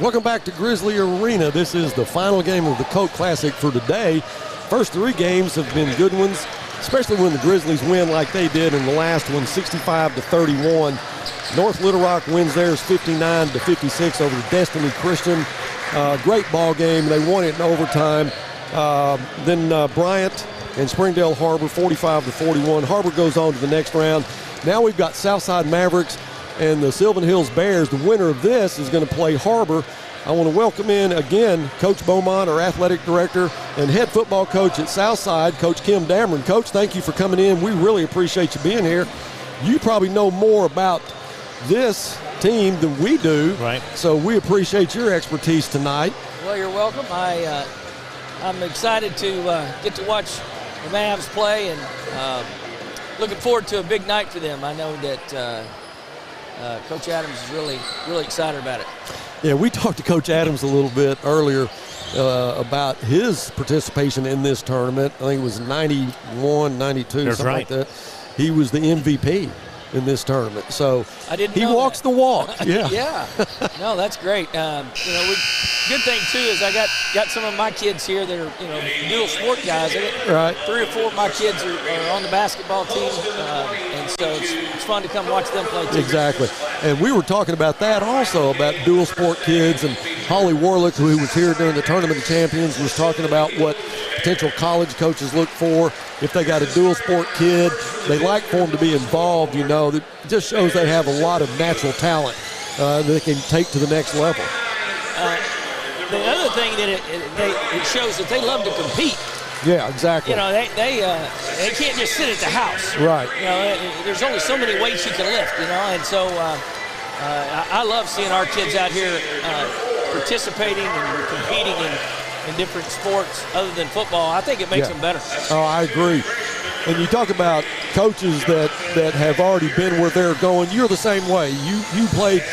Welcome back to Grizzly Arena. This is the final game of the Coke Classic for today. First three games have been good ones, especially when the Grizzlies win like they did in the last one, 65-31. North Little Rock wins theirs 59-56 over Destiny Christian. Great ball game. They won it in overtime. Then Bryant and Springdale Harbor 45-41. Harbor goes on to the next round. Now we've got Southside Mavericks and the Sylvan Hills Bears. The winner of this is going to play Harbor. I want to welcome in again Coach Beaumont, our athletic director and head football coach at Southside, Coach Kim Dameron. Coach, thank you for coming in. We really appreciate you being here. You probably know more about this team than we do, right? So we appreciate your expertise tonight. Well, you're welcome. I'm excited to get to watch the Mavs play, and looking forward to a big night for them. I know that Coach Adams is really excited about it. Yeah, we talked to Coach Adams a little bit earlier about his participation in this tournament. I think it was 91, 92, That's something right. like that. He was the MVP in this tournament. So he walks the walk. Yeah. Yeah. No, that's great. Good thing too is I got some of my kids here that are dual sport guys. I got 3 or 4 of my kids are on the basketball team, and so it's fun to come watch them play too. Exactly. And we were talking about that also, about dual sport kids, and Holly Warlick, who was here during the Tournament of Champions, was talking about what potential college coaches look for if they got a dual sport kid. They like for them to be involved, It just shows they have a lot of natural talent that they can take to the next level. The other thing that it shows that they love to compete. Yeah, exactly. They can't just sit at the house. Right. There's only so many weights you can lift, and so I love seeing our kids out here participating and competing in different sports other than football. I think it makes them better. Oh, I agree. And you talk about coaches that have already been where they're going. You're the same way. You played.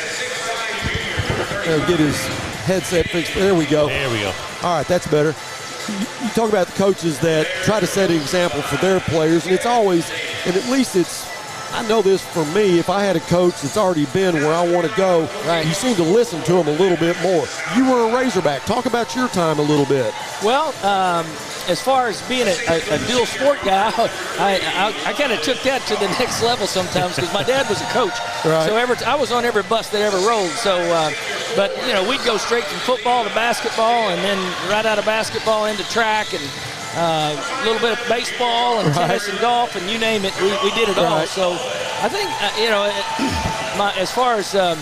Get his headset fixed. There we go. There we go. All right, that's better. You talk about the coaches that try to set an example for their players, and it's always, and at least I know this for me, if I had a coach that's already been where I want to go, right, you seem to listen to him a little bit more. You were a Razorback. Talk about your time a little bit. Well, as far as being a dual sport guy, I kind of took that to the next level sometimes because my dad was a coach. Right. So I was on every bus that ever rolled. So, but we'd go straight from football to basketball, and then right out of basketball into track, and a little bit of baseball and tennis and golf, and you name it, we did it all. So I think as far as the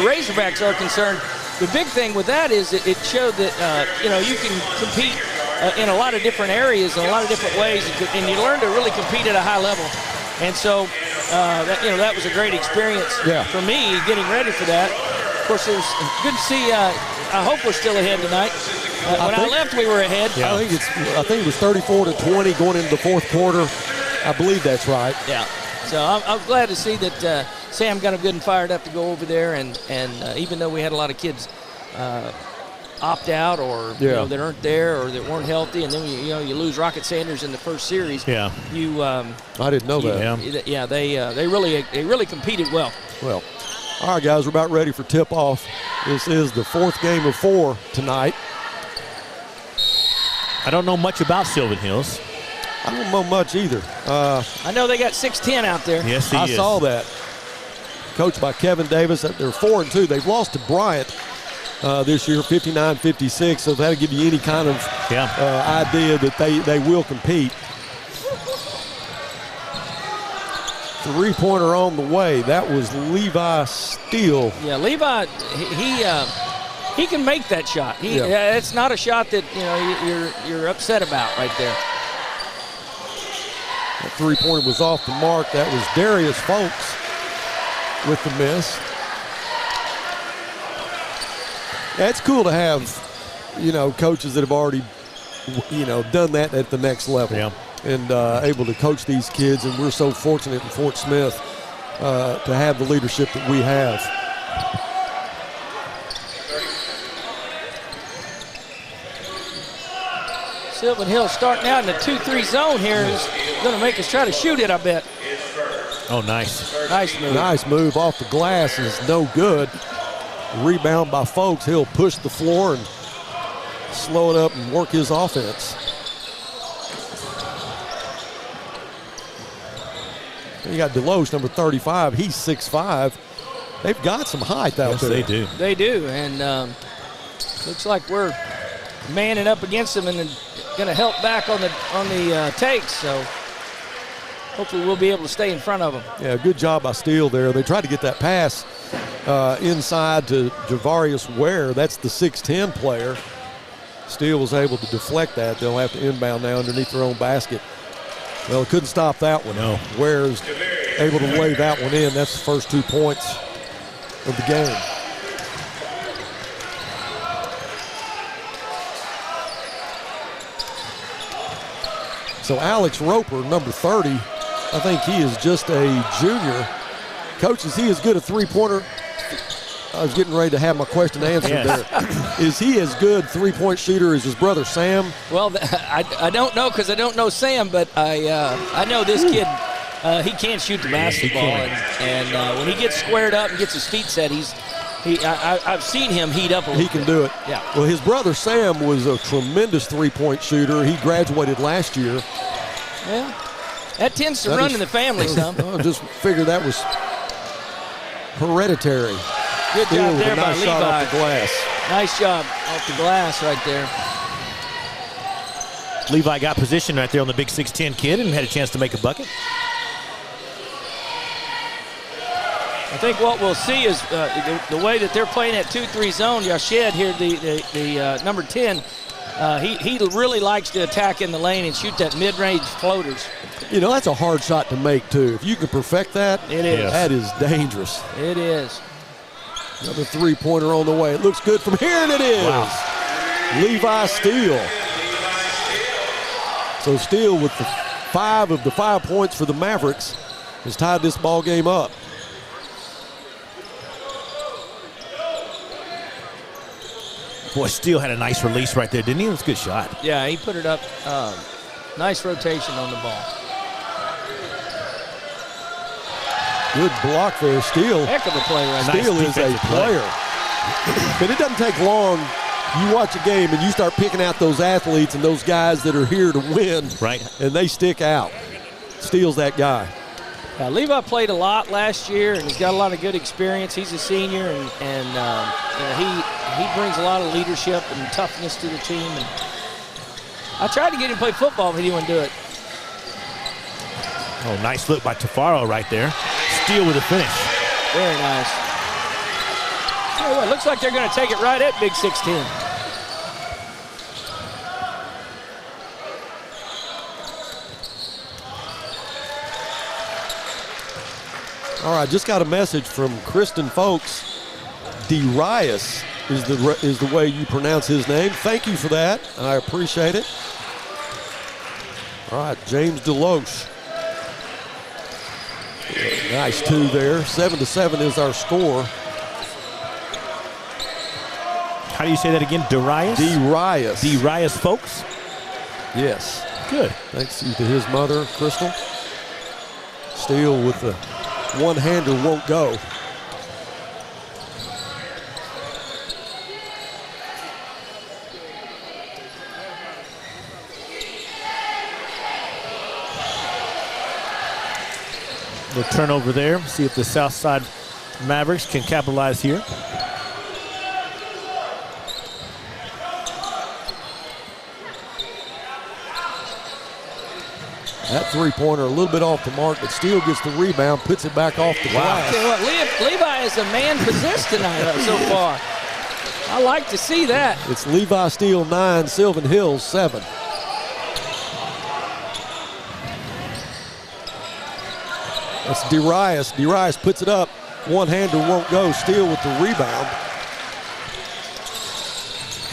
Razorbacks are concerned, the big thing with that is it showed that you can compete in a lot of different areas in a lot of different ways, and you learn to really compete at a high level. And so that was a great experience for me getting ready for that. Of course, it was good to see. I hope we're still ahead tonight. When I left, we were ahead. Yeah. I think it was 34-20 going into the fourth quarter. I believe that's right. Yeah. So I'm glad to see that Sam got him good and fired up to go over there, and even though we had a lot of kids opt out or that aren't there or that weren't healthy, and then you lose Rocket Sanders in the first series. Yeah. I didn't know that. Yeah. They really competed well. Well, all right, guys, we're about ready for tip-off. This is the fourth game of 4 tonight. I don't know much about Sylvan Hills. I don't know much either. I know they got 6'10" out there. Yes, I saw that. Coached by Kevin Davis. They're 4-2. They've lost to Bryant this year, 59-56. So that'll give you any kind of idea that they will compete. Three-pointer on the way. That was Levi Steele. Yeah, Levi, he can make that shot. It's not a shot that you're upset about right there. That three-pointer was off the mark. That was Darius Folks with the miss. Yeah, it's cool to have, coaches that have already, done that at the next level. Yeah. And able to coach these kids, and we're so fortunate in Fort Smith to have the leadership that we have. Sylvan Hill starting out in the 2-3 zone here is going to make us try to shoot it, I bet. Oh, nice. Nice move. Nice move off the glass is no good. Rebound by Folks. He'll push the floor and slow it up and work his offense. You got Deloche, number 35. He's 6'5". They've got some height out there. They do. They do, and looks like we're manning up against them and going to help back on the takes. So hopefully we'll be able to stay in front of them. Yeah, good job by Steele there. They tried to get that pass inside to Javarius Ware. That's the 6'10" player. Steele was able to deflect that. They'll have to inbound now underneath their own basket. Well, couldn't stop that one. No. Ware's able to lay that one in. That's the first 2 points of the game. So Alex Roper, number 30, I think he is just a junior. Coach, is he as good a three-pointer? I was getting ready to have my question answered there. Is he as good three-point shooter as his brother Sam? Well, I don't know because I don't know Sam, but I know this kid. He can shoot the basketball, and when he gets squared up and gets his feet set, I've seen him heat up a little bit. He can do it. Yeah. Well, his brother Sam was a tremendous three-point shooter. He graduated last year. Well, that tends to run in the family some. I just figured that was hereditary. Good job there by nice Levi. shot off the glass. Nice job off the glass right there. Levi got position right there on the big 6'10" kid and had a chance to make a bucket. I think what we'll see is the way that they're playing that 2-3 zone. Yashed here, the number 10, he really likes to attack in the lane and shoot that mid-range floaters. You know, that's a hard shot to make, too. If you can perfect that, that is dangerous. It is. Another three-pointer on the way. It looks good from here, and it is. Wow. Levi Steele. So Steele with the 5 of the 5 points for the Mavericks has tied this ball game up. Boy, Steele had a nice release right there, didn't he? It was a good shot. Yeah, he put it up. Nice rotation on the ball. Good block there, Steele. Heck of a play right there. Steele is a player. But it doesn't take long. You watch a game and you start picking out those athletes and those guys that are here to win. Right. And they stick out. Steele's that guy. Levi played a lot last year, and he's got a lot of good experience. He's a senior, and he brings a lot of leadership and toughness to the team. And I tried to get him to play football, but he wouldn't do it. Oh, nice look by Tafaro right there. Steele with a finish. Very nice. It looks like they're going to take it right at Big 16. All right, just got a message from Kristen Folks. Darius is the way you pronounce his name. Thank you for that. I appreciate it. All right, James Deloche. Nice 2 there. 7-7 is our score. How do you say that again? Darius? Darius. Darius Folks? Yes. Good. Thanks to his mother, Crystal. Steele with the one-hander won't go. The turnover there. See if the Southside Mavericks can capitalize here. That three-pointer a little bit off the mark, but Steele gets the rebound, puts it back off the glass. Tell you what, Levi is a man possessed tonight so far. I like to see that. It's Levi Steele 9, Sylvan Hills 7. That's Darius. Darius puts it up. One-hander won't go. Steele with the rebound.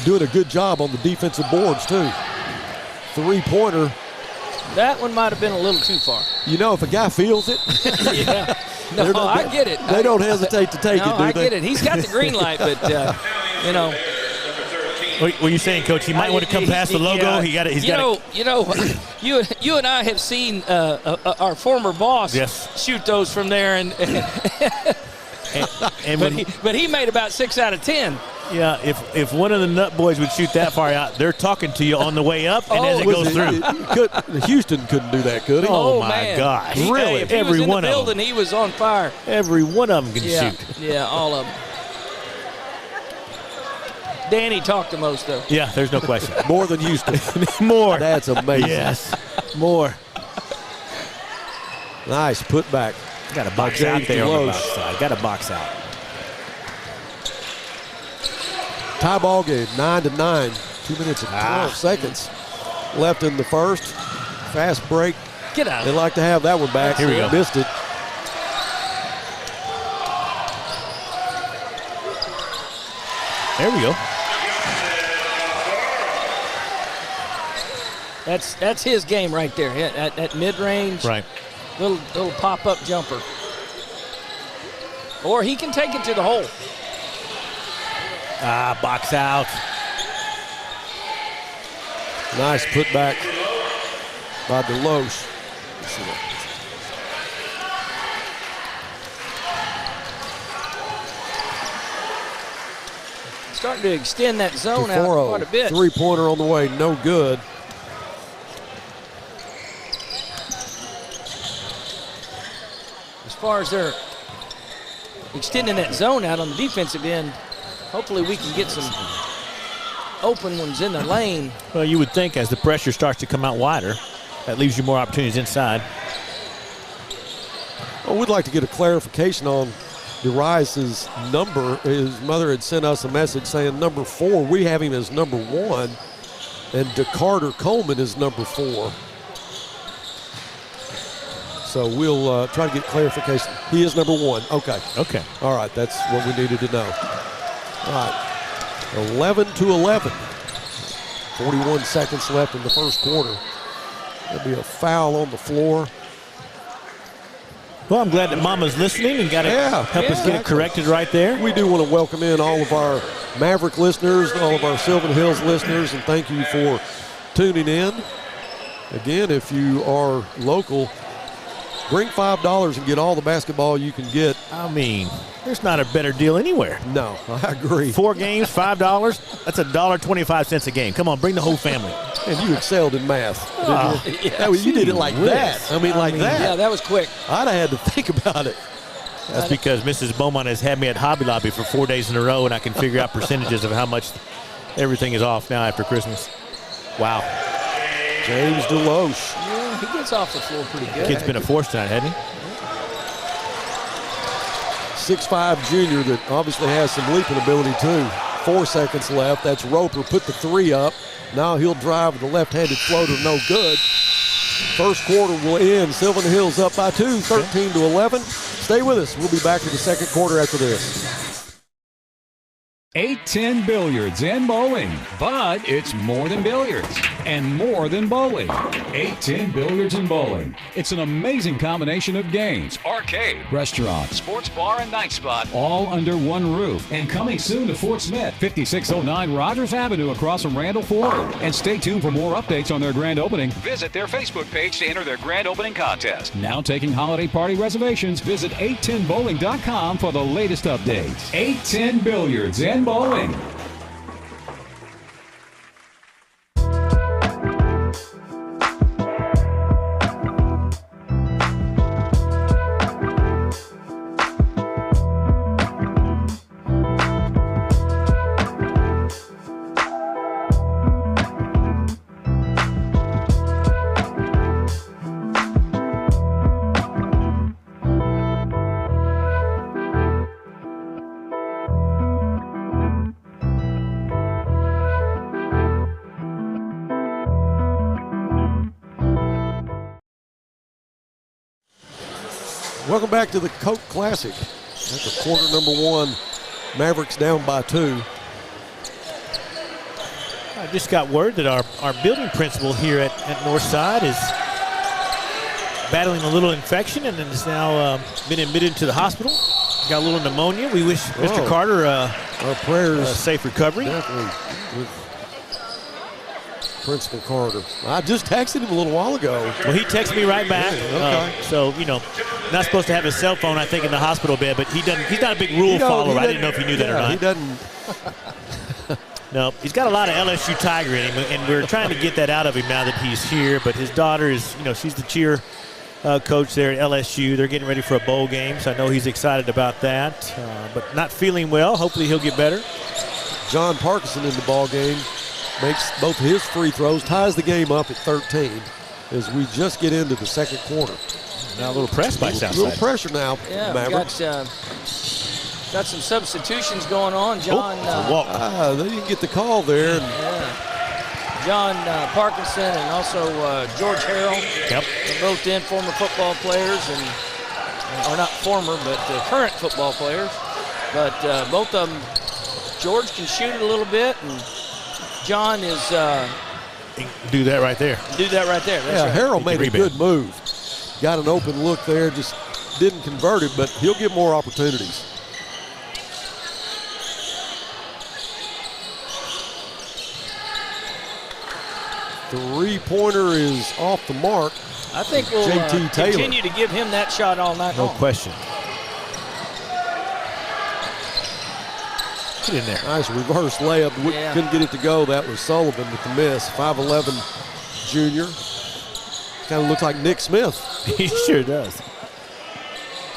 Doing a good job on the defensive boards, too. Three-pointer. That one might have been a little too far. You know, if a guy feels it, yeah. No, I get it. They don't hesitate to take it, do they? I get it. He's got the green light, but, you know. What are you saying, Coach? He might want to come past the logo. You and I have seen our former boss shoot those from there, and But he made about 6 out of 10. Yeah, if one of the nut boys would shoot that far out, they're talking to you on the way up and as it goes through. Houston couldn't do that, could he? Oh, my man. gosh. Really? If he Every was in one the of building, them. he was on fire. Every one of them can Yeah, shoot. yeah, all of them. Danny talked the most, though. Yeah, there's no question. More than Houston. More. That's amazing. Yes, more. Nice putback. Got a box James out there on the Deloche. outside. Got a box out. Tie ball game, 9-9. 2 minutes and 12 seconds left in the first. Fast break. Get out. They'd like to have that one back. Here we go. Missed it. There we go. That's his game right there. At mid-range, Right. little pop-up jumper. Or he can take it to the hole. Box out. Nice putback by Deloche. Starting to extend that zone out quite a bit. Three-pointer on the way, no good. As far as they're extending that zone out on the defensive end, hopefully we can get some open ones in the lane. Well, you would think as the pressure starts to come out wider, that leaves you more opportunities inside. Well, we'd like to get a clarification on Darius's number. His mother had sent us a message saying number 4. We have him as number 1, and DeCarter Coleman is number 4. So we'll try to get clarification. He is number 1. Okay. Okay. All right, that's what we needed to know. All right, 11-11. 41 seconds left in the first quarter. There'll be a foul on the floor. Well, I'm glad that Mama's listening and got to help us get it corrected right there. We do want to welcome in all of our Maverick listeners, all of our Sylvan Hills listeners, and thank you for tuning in. Again, if you are local, bring $5 and get all the basketball you can get. I mean, there's not a better deal anywhere. No, I agree. 4 games, $5. That's $1.25 a game. Come on, bring the whole family. And you excelled in math, didn't you? Yeah, you did it like that. I mean, that. Yeah, that was quick. I'd have had to think about it. That's because Mrs. Beaumont has had me at Hobby Lobby for 4 days in a row, and I can figure out percentages of how much everything is off now after Christmas. Wow. James Deloche. Yeah, he gets off the floor pretty good. Kid's been a force tonight, hasn't he? 6'5" junior that obviously has some leaping ability too. 4 seconds left. That's Roper. Put the 3 up. Now he'll drive with the left-handed floater. No good. First quarter will end. Sylvan Hills up by 2, 13-11. Stay with us. We'll be back in the second quarter after this. 810 Billiards and Bowling, but it's more than billiards and more than bowling. 810 Billiards and Bowling. It's an amazing combination of games, arcade, restaurant, sports bar, and night spot, all under one roof. And coming soon to Fort Smith, 5609 Rogers Avenue across from Randall Ford. And stay tuned for more updates on their grand opening. Visit their Facebook page to enter their grand opening contest. Now taking holiday party reservations, visit 810bowling.com for the latest updates. 810 Billiards and Bowling. Welcome back to the Coke Classic. That's a quarter number 1. Mavericks down by 2. I just got word that our building principal here at Northside is battling a little infection and has now been admitted to the hospital. Got a little pneumonia. We wish Mr. Carter our prayers a safe recovery. Definitely. Principal Carter. I just texted him a little while ago. Well, he texted me right back. Okay. So, not supposed to have his cell phone, I think, in the hospital bed, but he's not a big rule follower. I didn't know if you knew that or not. He doesn't. No, he's got a lot of LSU Tiger in him, and we're trying to get that out of him now that he's here. But his daughter is, she's the cheer coach there at LSU. They're getting ready for a bowl game, so I know he's excited about that. But not feeling well. Hopefully he'll get better. John Parkinson in the ball game makes both his free throws, ties the game up at 13 as we just get into the second quarter. Now a little press by Southside. A little pressure now, Yeah, Mavericks. Got some substitutions going on. John. They didn't get the call there. John Parkinson and also George Harrell. Yep. They're both in, former football players, or not former, but current football players. But both of them, George can shoot it a little bit, and John is. Do that right there. That's right. Harrell made a good move. Got an open look there, just didn't convert it, but he'll get more opportunities. Three-pointer is off the mark. I think we'll continue to give him that shot all night long. No question. Get in there. Nice reverse layup. Couldn't get it to go. That was Sullivan with the miss. 5'11" junior. Kind of looks like Nick Smith. He sure does.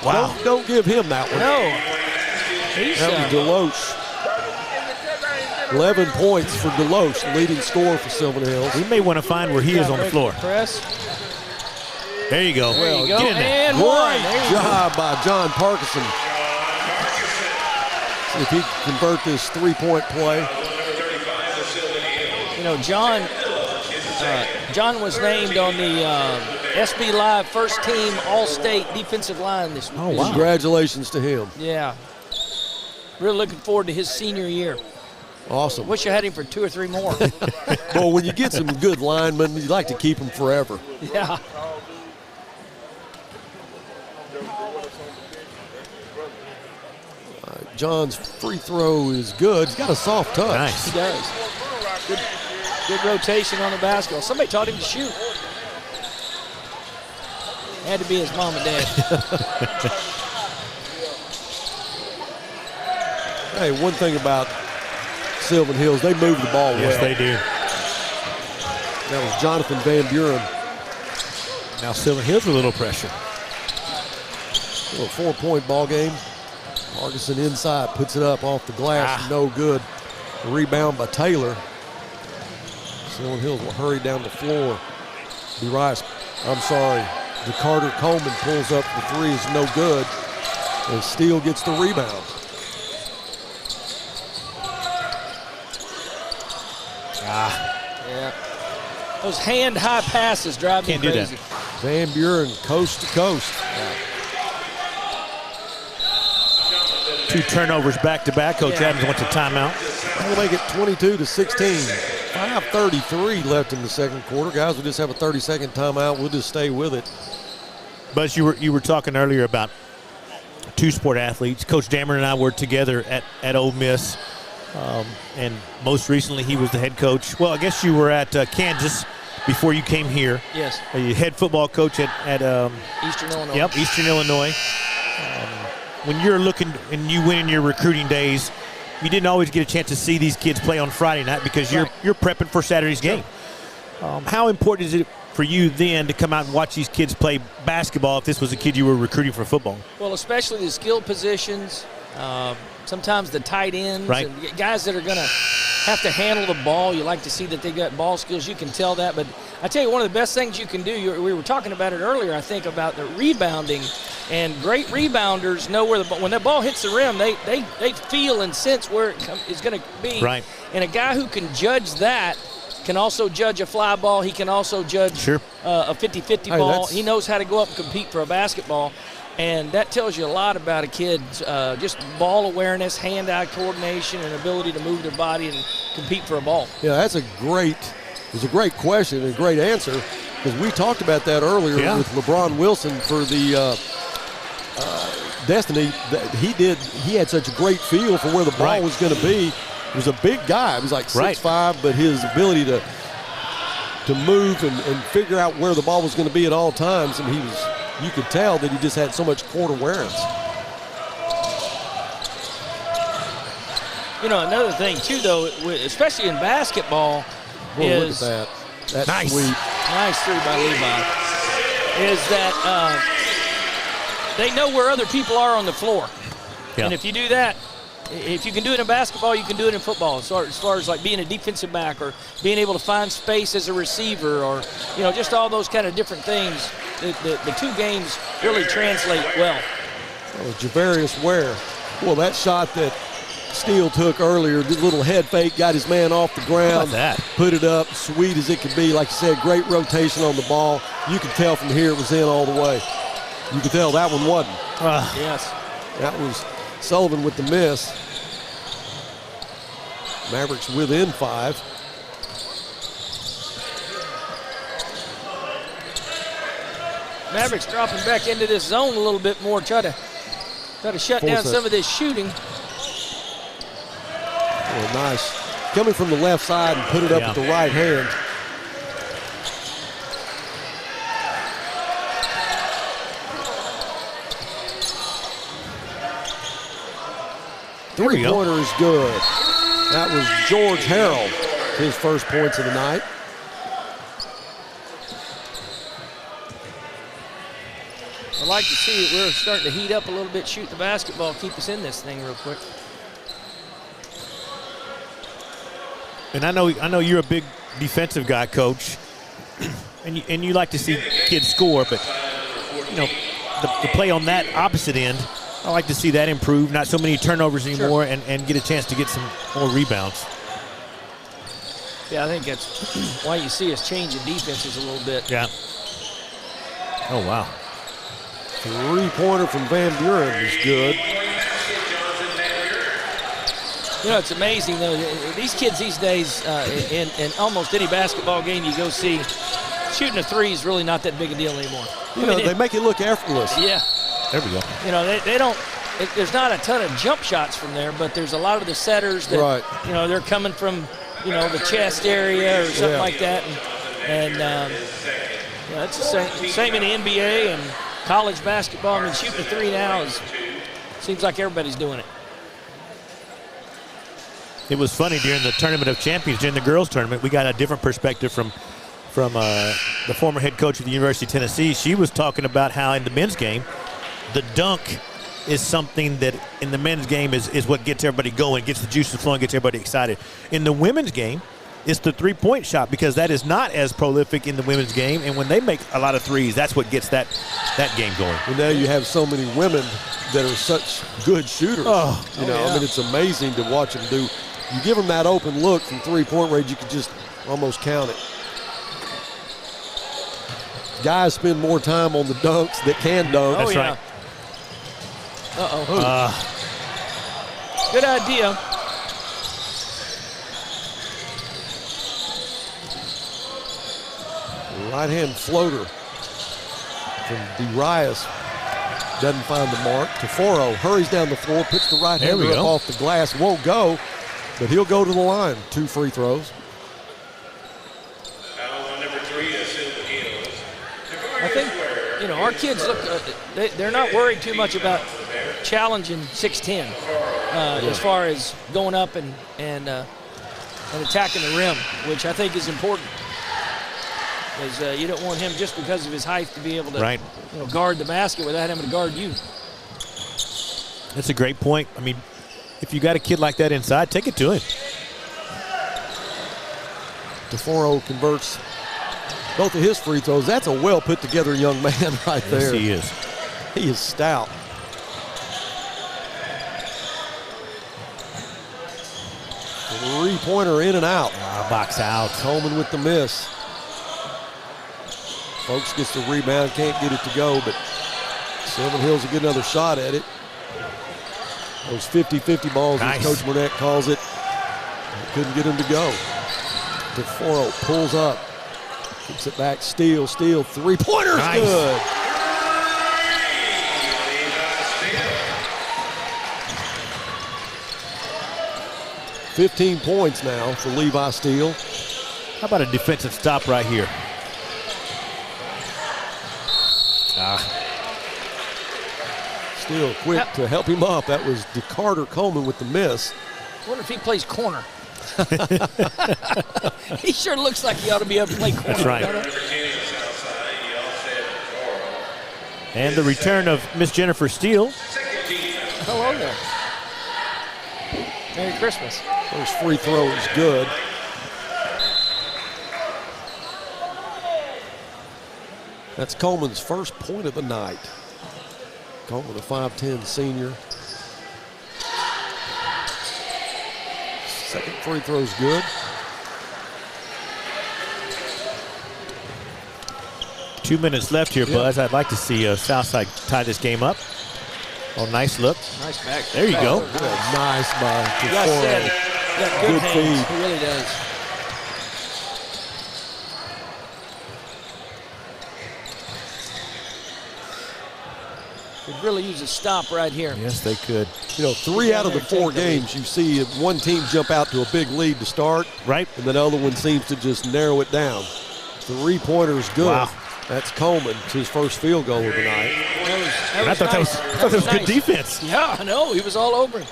Wow. Don't give him that one. No. That was Deloach. 11 points for Deloach, leading scorer for Sylvan Hills. We may want to find where he is on the floor. Press. There you go. There you go. Get in there. And Great job by John Parkinson. See if he can convert this three-point play. John was named on the SB Live first team All-State defensive line this week. Oh, wow. Congratulations to him. Yeah. Really looking forward to his senior year. Awesome. Wish I had him for 2 or 3 more. Well, when you get some good linemen, you like to keep them forever. Yeah. John's free throw is good. He's got a soft touch. Nice. He does. Good rotation on the basketball. Somebody taught him to shoot. Had to be his mom and dad. Hey, one thing about Sylvan Hills, they move the ball well. Yes, they do. That was Jonathan Van Buren. Now Sylvan Hills with a little pressure. A little 4-point ball game. Parkinson inside, puts it up off the glass, no good. Rebound by Taylor. Sylvan Hills will hurry down the floor. Carter Coleman pulls up the three, is no good. And Steele gets the rebound. Yeah. Those hand-high passes drive me crazy. Can't do that. Van Buren coast to coast. 2 turnovers back-to-back. Coach Adams wants a timeout. We'll make it 22-16. 5:33 left in the second quarter. Guys, we'll just have a 30-second timeout. We'll just stay with it. Buzz, you were talking earlier about 2 sport athletes. Coach Dameron and I were together at Ole Miss. And most recently, he was the head coach. Well, I guess you were at Kansas before you came here. Yes. You head football coach at Eastern Illinois. Yep, Eastern Illinois. When you're looking and you went in your recruiting days, you didn't always get a chance to see these kids play on Friday night because you're prepping for Saturday's game. How important is it for you then to come out and watch these kids play basketball if this was a kid you were recruiting for football? Well, especially the skill positions. Sometimes the tight ends, right, and guys that are going to have to handle the ball. You like to see that they got ball skills. You can tell that. But I tell you, one of the best things you can do, we were talking about it earlier, I think, about the rebounding. And great rebounders know where when that ball hits the rim, they feel and sense where it's going to be. Right. And a guy who can judge that can also judge a fly ball. He can also judge a 50-50 ball. He knows how to go up and compete for a basketball. And that tells you a lot about a kid's just ball awareness, hand-eye coordination, and ability to move their body and compete for a ball. Yeah, it's a great question and a great answer, because we talked about that earlier with LeBron Wilson for the Destiny. He had such a great feel for where the ball was going to be. He was a big guy. He was like 6'5", but his ability to to move and figure out where the ball was going to be at all times. And you could tell that he just had so much court awareness. You know, another thing too, though, especially in basketball, Look at that. That's nice. sweet. Nice three by Levi. Is that they know where other people are on the floor. Yeah. And if you do that, if you can do it in basketball, you can do it in football. As far as like being a defensive back or being able to find space as a receiver or, you know, just all those kind of different things, the two games really translate well. Oh, Javarius Ware. Well, that shot that Steele took earlier, did a little head fake, got his man off the ground. How about that? Put it up, sweet as it could be. Like you said, great rotation on the ball. You could tell from here it was in all the way. You could tell that one wasn't. Yes. That was Sullivan with the miss. Mavericks within 5. Mavericks dropping back into this zone a little bit more, try to shut down some of this shooting. Oh, nice. Coming from the left side and put it up with the right hand. Three-pointer is good. That was George Harrell, his first points of the night. I'd like to see it. We're starting to heat up a little bit, shoot the basketball, keep us in this thing real quick. And I know you're a big defensive guy, Coach, and you like to see kids score, but you know the play on that opposite end, I like to see that improve. Not so many turnovers anymore, and get a chance to get some more rebounds. Yeah, I think that's why you see us changing defenses a little bit. Yeah. Oh wow. Three-pointer from Van Buren is good. You know, it's amazing, though. These kids these days, in almost any basketball game you go see, shooting a three is really not that big a deal anymore. You know, they make it look effortless. Yeah. There we go. You know, they don't – there's not a ton of jump shots from there, but there's a lot of the setters that, you know, they're coming from, you know, the chest area or something like that. And you know, it's the same in the NBA and college basketball. I mean, shooting a three now seems like everybody's doing it. It was funny during the Tournament of Champions, during the girls' tournament, we got a different perspective from the former head coach of the University of Tennessee. She was talking about how in the men's game, the dunk is something that in the men's game is what gets everybody going, gets the juices flowing, gets everybody excited. In the women's game, it's the three-point shot because that is not as prolific in the women's game, and when they make a lot of threes, that's what gets that game going. And now you have so many women that are such good shooters. I mean, it's amazing to watch them do. You give them that open look from three-point range, you can just almost count it. Guys spend more time on the dunks that can dunk. That's right. Good idea. Right-hand floater from Darius. Doesn't find the mark. Taforo hurries down the floor, puts the right hand up off the glass. Won't go, but he'll go to the line. 2 free throws. I think, you know, our kids look, they're not worried too much about challenging 6'10", as far as going up and attacking the rim, which I think is important. Because you don't want him, just because of his height, to be able to guard the basket without having to guard you. That's a great point. I mean, if you got a kid like that inside, take it to him. Taforo converts both of his free throws. That's a well put together young man right there. Yes, he is. He is stout. Three-pointer in and out. Box out. Coleman with the miss. Folks gets the rebound, can't get it to go, but Sylvan Hills will get another shot at it. Those 50-50 balls, as Coach Burnett calls it, couldn't get him to go. Taforo pulls up, kicks it back, Steele, three-pointer's good. 15 points now for Levi Steele. How about a defensive stop right here? Still quick to help him up. That was DeCarter Coleman with the miss. I wonder if he plays corner. He sure looks like he ought to be able to play corner. That's right. And the return of Miss Jennifer Steele. Hello there. Merry Christmas. First free throw is good. That's Coleman's first point of the night. Coleman, a 5'10" senior. Second free throw's good. 2 minutes left here, Buzz. I'd like to see Southside tie this game up. Oh, nice look. Nice back. There you go. Good. Nice by Like I said, DeForo. he got good Good hands. feed. He really does. Could really use a stop right here. Yes, they could. You know, 3 out of the 4 games, you see one team jump out to a big lead to start, Right. and the other one seems to just narrow it down. 3-pointer's good. Wow. That's Coleman. It's his first field goal of the night. And I thought nice. that was good nice. defense. Yeah, I know. He was all over him.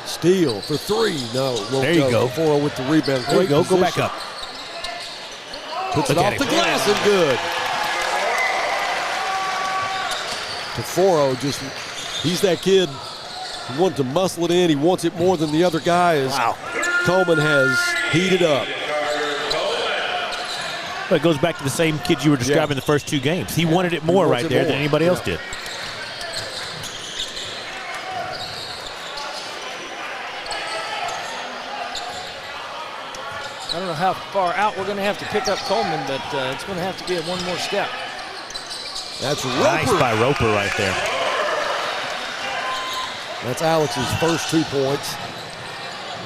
Steele for 3. No, won't There you go. DeForo with the rebound. There you Great go. Go back position. up. Puts it Look off at the him. glass and good. DeForo just, he's that kid who wants to muscle it in. He wants it more than the other guy is. Wow. Coleman has heated up. But it goes back to the same kid you were describing the first 2 games. He wanted it more wants right it there more. than anybody else Yeah. did. I don't know how far out we're going to have to pick up Coleman, but it's going to have to be one more step. That's Roper. Nice by Roper right there. That's Alex's first 2 points.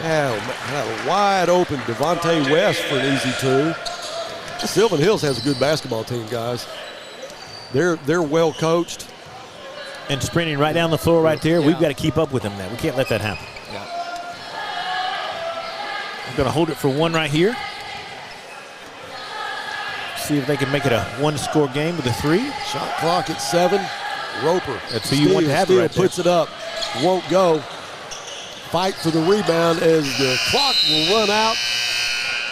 Now, a wide open Devontae West for an easy 2. Sylvan Hills has a good basketball team, guys. They're well coached. And sprinting right down the floor right there. We've got to keep up with them now. We can't let that happen. I'm going to hold it for 1 right here. See if they can make it a 1-score game with a 3. Shot clock at 7. Roper. That's who you want to have it right there. Puts it up. Won't go. Fight for the rebound as the clock will run out.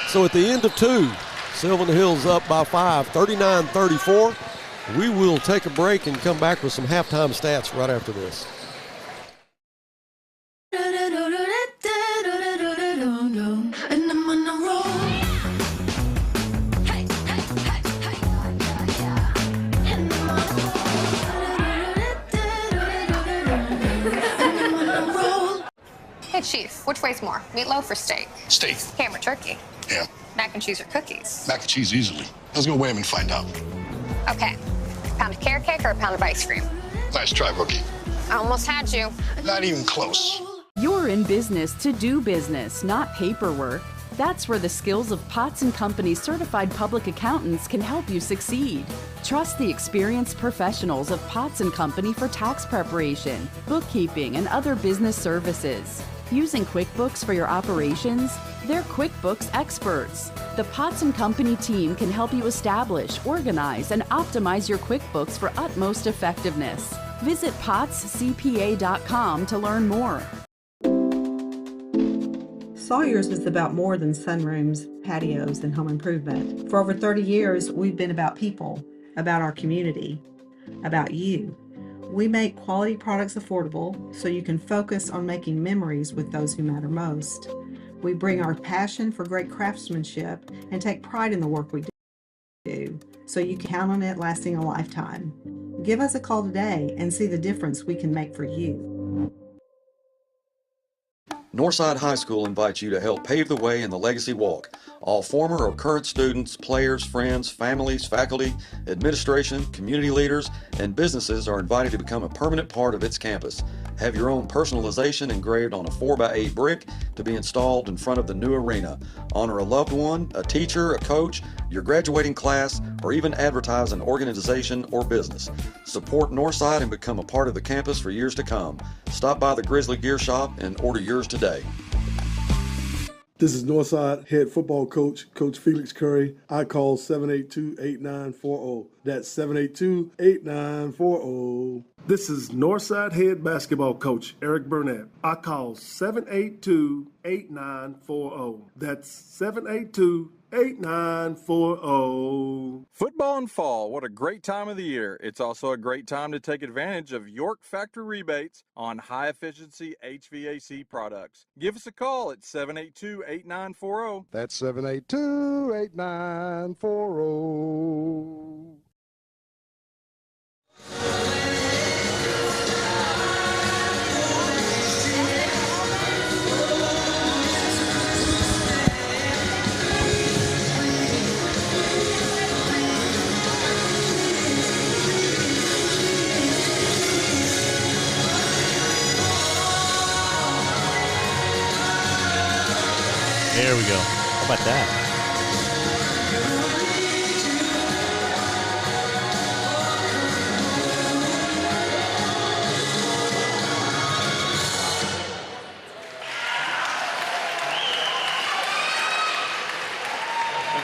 So at the end of 2, Sylvan Hills up by 5, 39-34. We will take a break and come back with some halftime stats right after this. And I'm on a roll. And I'm on a roll. Hey, Chief, which weighs more, meatloaf or steak? Steak. Ham or turkey? Yeah. Mac and cheese or cookies? Mac and cheese easily. Let's go weigh him and find out. Okay. A pound of carrot cake or a pound of ice cream? Nice try, rookie. I almost had you. Not even close. You're in business to do business, not paperwork. That's where the skills of Potts & Company certified public accountants can help you succeed. Trust the experienced professionals of Potts & Company for tax preparation, bookkeeping, and other business services. Using QuickBooks for your operations? They're QuickBooks experts. The Potts & Company team can help you establish, organize, and optimize your QuickBooks for utmost effectiveness. Visit pottscpa.com to learn more. Sawyer's is about more than sunrooms, patios, and home improvement. For over 30 years, we've been about people, about our community, about you. We make quality products affordable so you can focus on making memories with those who matter most. We bring our passion for great craftsmanship and take pride in the work we do, so you can count on it lasting a lifetime. Give us a call today and see the difference we can make for you. Northside High School invites you to help pave the way in the Legacy Walk. All former or current students, players, friends, families, faculty, administration, community leaders, and businesses are invited to become a permanent part of its campus. Have your own personalization engraved on a 4x8 brick to be installed in front of the new arena. Honor a loved one, a teacher, a coach, your graduating class, or even advertise an organization or business. Support Northside and become a part of the campus for years to come. Stop by the Grizzly Gear Shop and order yours today. This is Northside head football coach, Coach Felix Curry. I call 782-8940. That's 782-8940. This is Northside head basketball coach, Eric Burnett. I call 782-8940. That's 782-8940. Football in fall, what a great time of the year. It's also a great time to take advantage of York Factory rebates on high-efficiency HVAC products. Give us a call at 782-8940. That's 782-8940. There we go. How about that?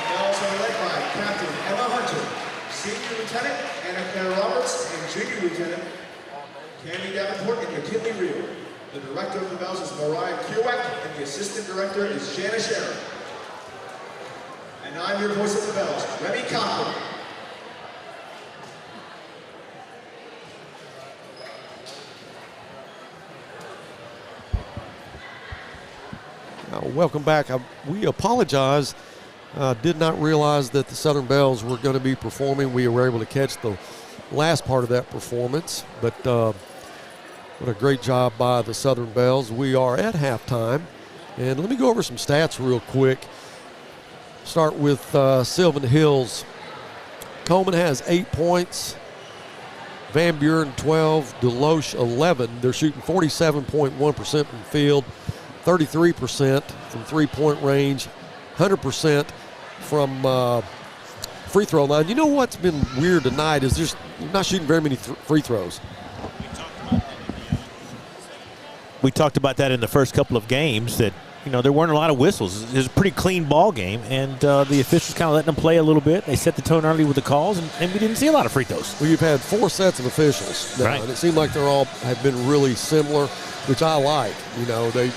Bells are led by Captain Emma Hunter, Senior Lieutenant Anna Claire Roberts, and Junior Lieutenant Candy Davenport and McKinley Reel. The director of the Bells is Mariah Kierwack, and the assistant director is Janice Sharon. And I'm your voice of the Bells, Remy Cochran. Welcome back. We apologize. Did not realize that the Southern Bells were going to be performing. We were able to catch the last part of that performance, but what a great job by the Southern Bells. We are at halftime, and let me go over some stats real quick. Start with Sylvan Hills. Coleman has 8 points. Van Buren 12, Deloche 11. They're shooting 47.1% from field, 33% from three-point range, 100% from free throw line. You know what's been weird tonight is just not shooting very many free throws. We talked about that in the first couple of games, that, you know, there weren't a lot of whistles. It was a pretty clean ball game, and the officials kind of letting them play a little bit. They set the tone early with the calls, and we didn't see a lot of free throws. Well, you've had 4 sets of officials now, right, and it seemed like they're all have been really similar, which I like. You know, they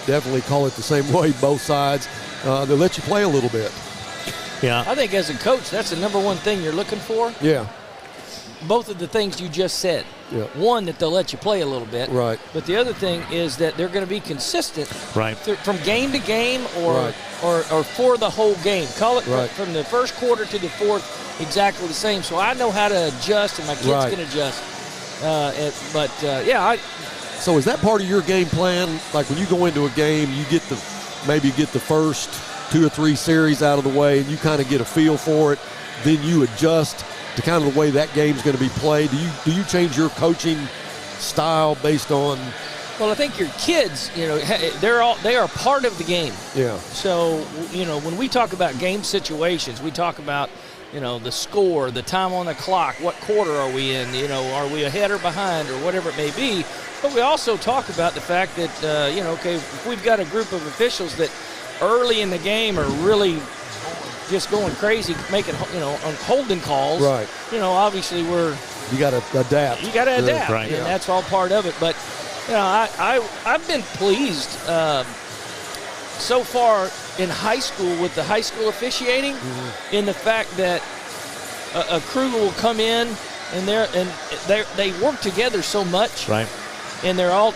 definitely call it the same way, both sides. They let you play a little bit. Yeah. I think as a coach, that's the number one thing you're looking for. Yeah. Both of the things you just said. Yeah. One, that they'll let you play a little bit. Right. But the other thing is that they're going to be consistent. Right. From game to game or, right, or for the whole game. Call it right, from the first quarter to the fourth exactly the same. So I know how to adjust, and my kids right, can adjust. So is that part of your game plan? Like when you go into a game, you get maybe get the first 2 or 3 series out of the way, and you kind of get a feel for it. Then you adjust to kind of the way that game's going to be played. Do you change your coaching style based on? Well, I think your kids, you know, they are part of the game. Yeah. So, you know, when we talk about game situations, we talk about, you know, the score, the time on the clock, what quarter are we in, you know, are we ahead or behind or whatever it may be. But we also talk about the fact that, you know, okay, if we've got a group of officials that early in the game are really just going crazy, making, you know, holding calls. Right. You know, obviously you got to adapt. You got to adapt, right, and that's all part of it. But, you know, I've been pleased so far in high school with the high school officiating, in the fact that a crew will come in and they work together so much. Right. And they're all,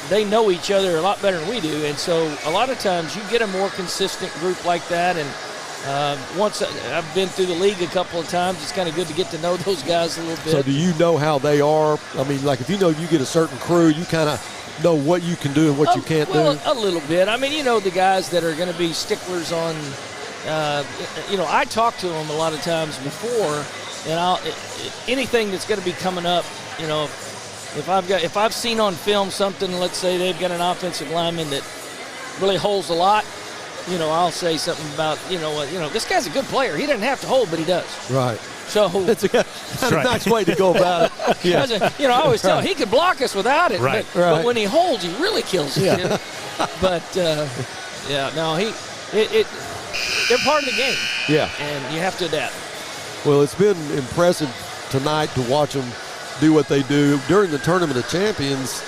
they know each other a lot better than we do. And so a lot of times you get a more consistent group like that. And once I've been through the league a couple of times, it's kind of good to get to know those guys a little bit. So do you know how they are? I mean, like if you know you get a certain crew, you kind of know what you can do and what you can't do? A little bit. I mean, you know, the guys that are going to be sticklers on, you know, I talk to them a lot of times before, and anything that's going to be coming up, you know, if I've seen on film something, let's say they've got an offensive lineman that really holds a lot, you know, I'll say something about, you know, this guy's a good player. He doesn't have to hold, but he does. Right. So that's a kind of nice way to go about it. Yeah. You know, I always tell him he could block us without it. Right. But when he holds, he really kills us. Yeah. You know? But Yeah, no, they're part of the game. Yeah. And you have to adapt. Well, it's been impressive tonight to watch them do what they do. During the Tournament of Champions,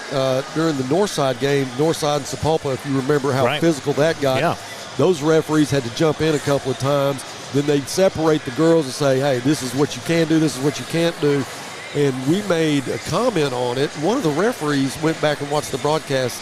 during the Northside game, Northside and Sapulpa, if you remember how physical that got, those referees had to jump in a couple of times. Then they'd separate the girls and say, hey, this is what you can do, this is what you can't do. And we made a comment on it. One of the referees went back and watched the broadcast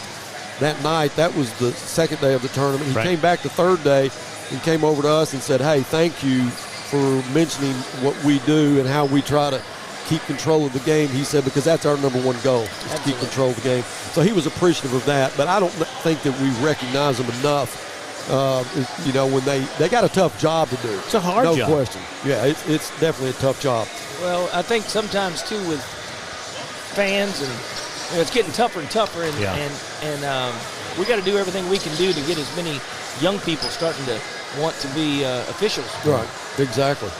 that night. That was the second day of the tournament. He came back the third day and came over to us and said, hey, thank you for mentioning what we do and how we try to keep control of the game. He said, because that's our number one goal, is to keep control of the game. So he was appreciative of that, but I don't think that we recognize them enough. When they got a tough job to do. It's a hard job. No question. Yeah, it's definitely a tough job. Well, I think sometimes, too, with fans, and it's getting tougher and tougher, and we got to do everything we can do to get as many young people starting to want to be officials. Right, exactly.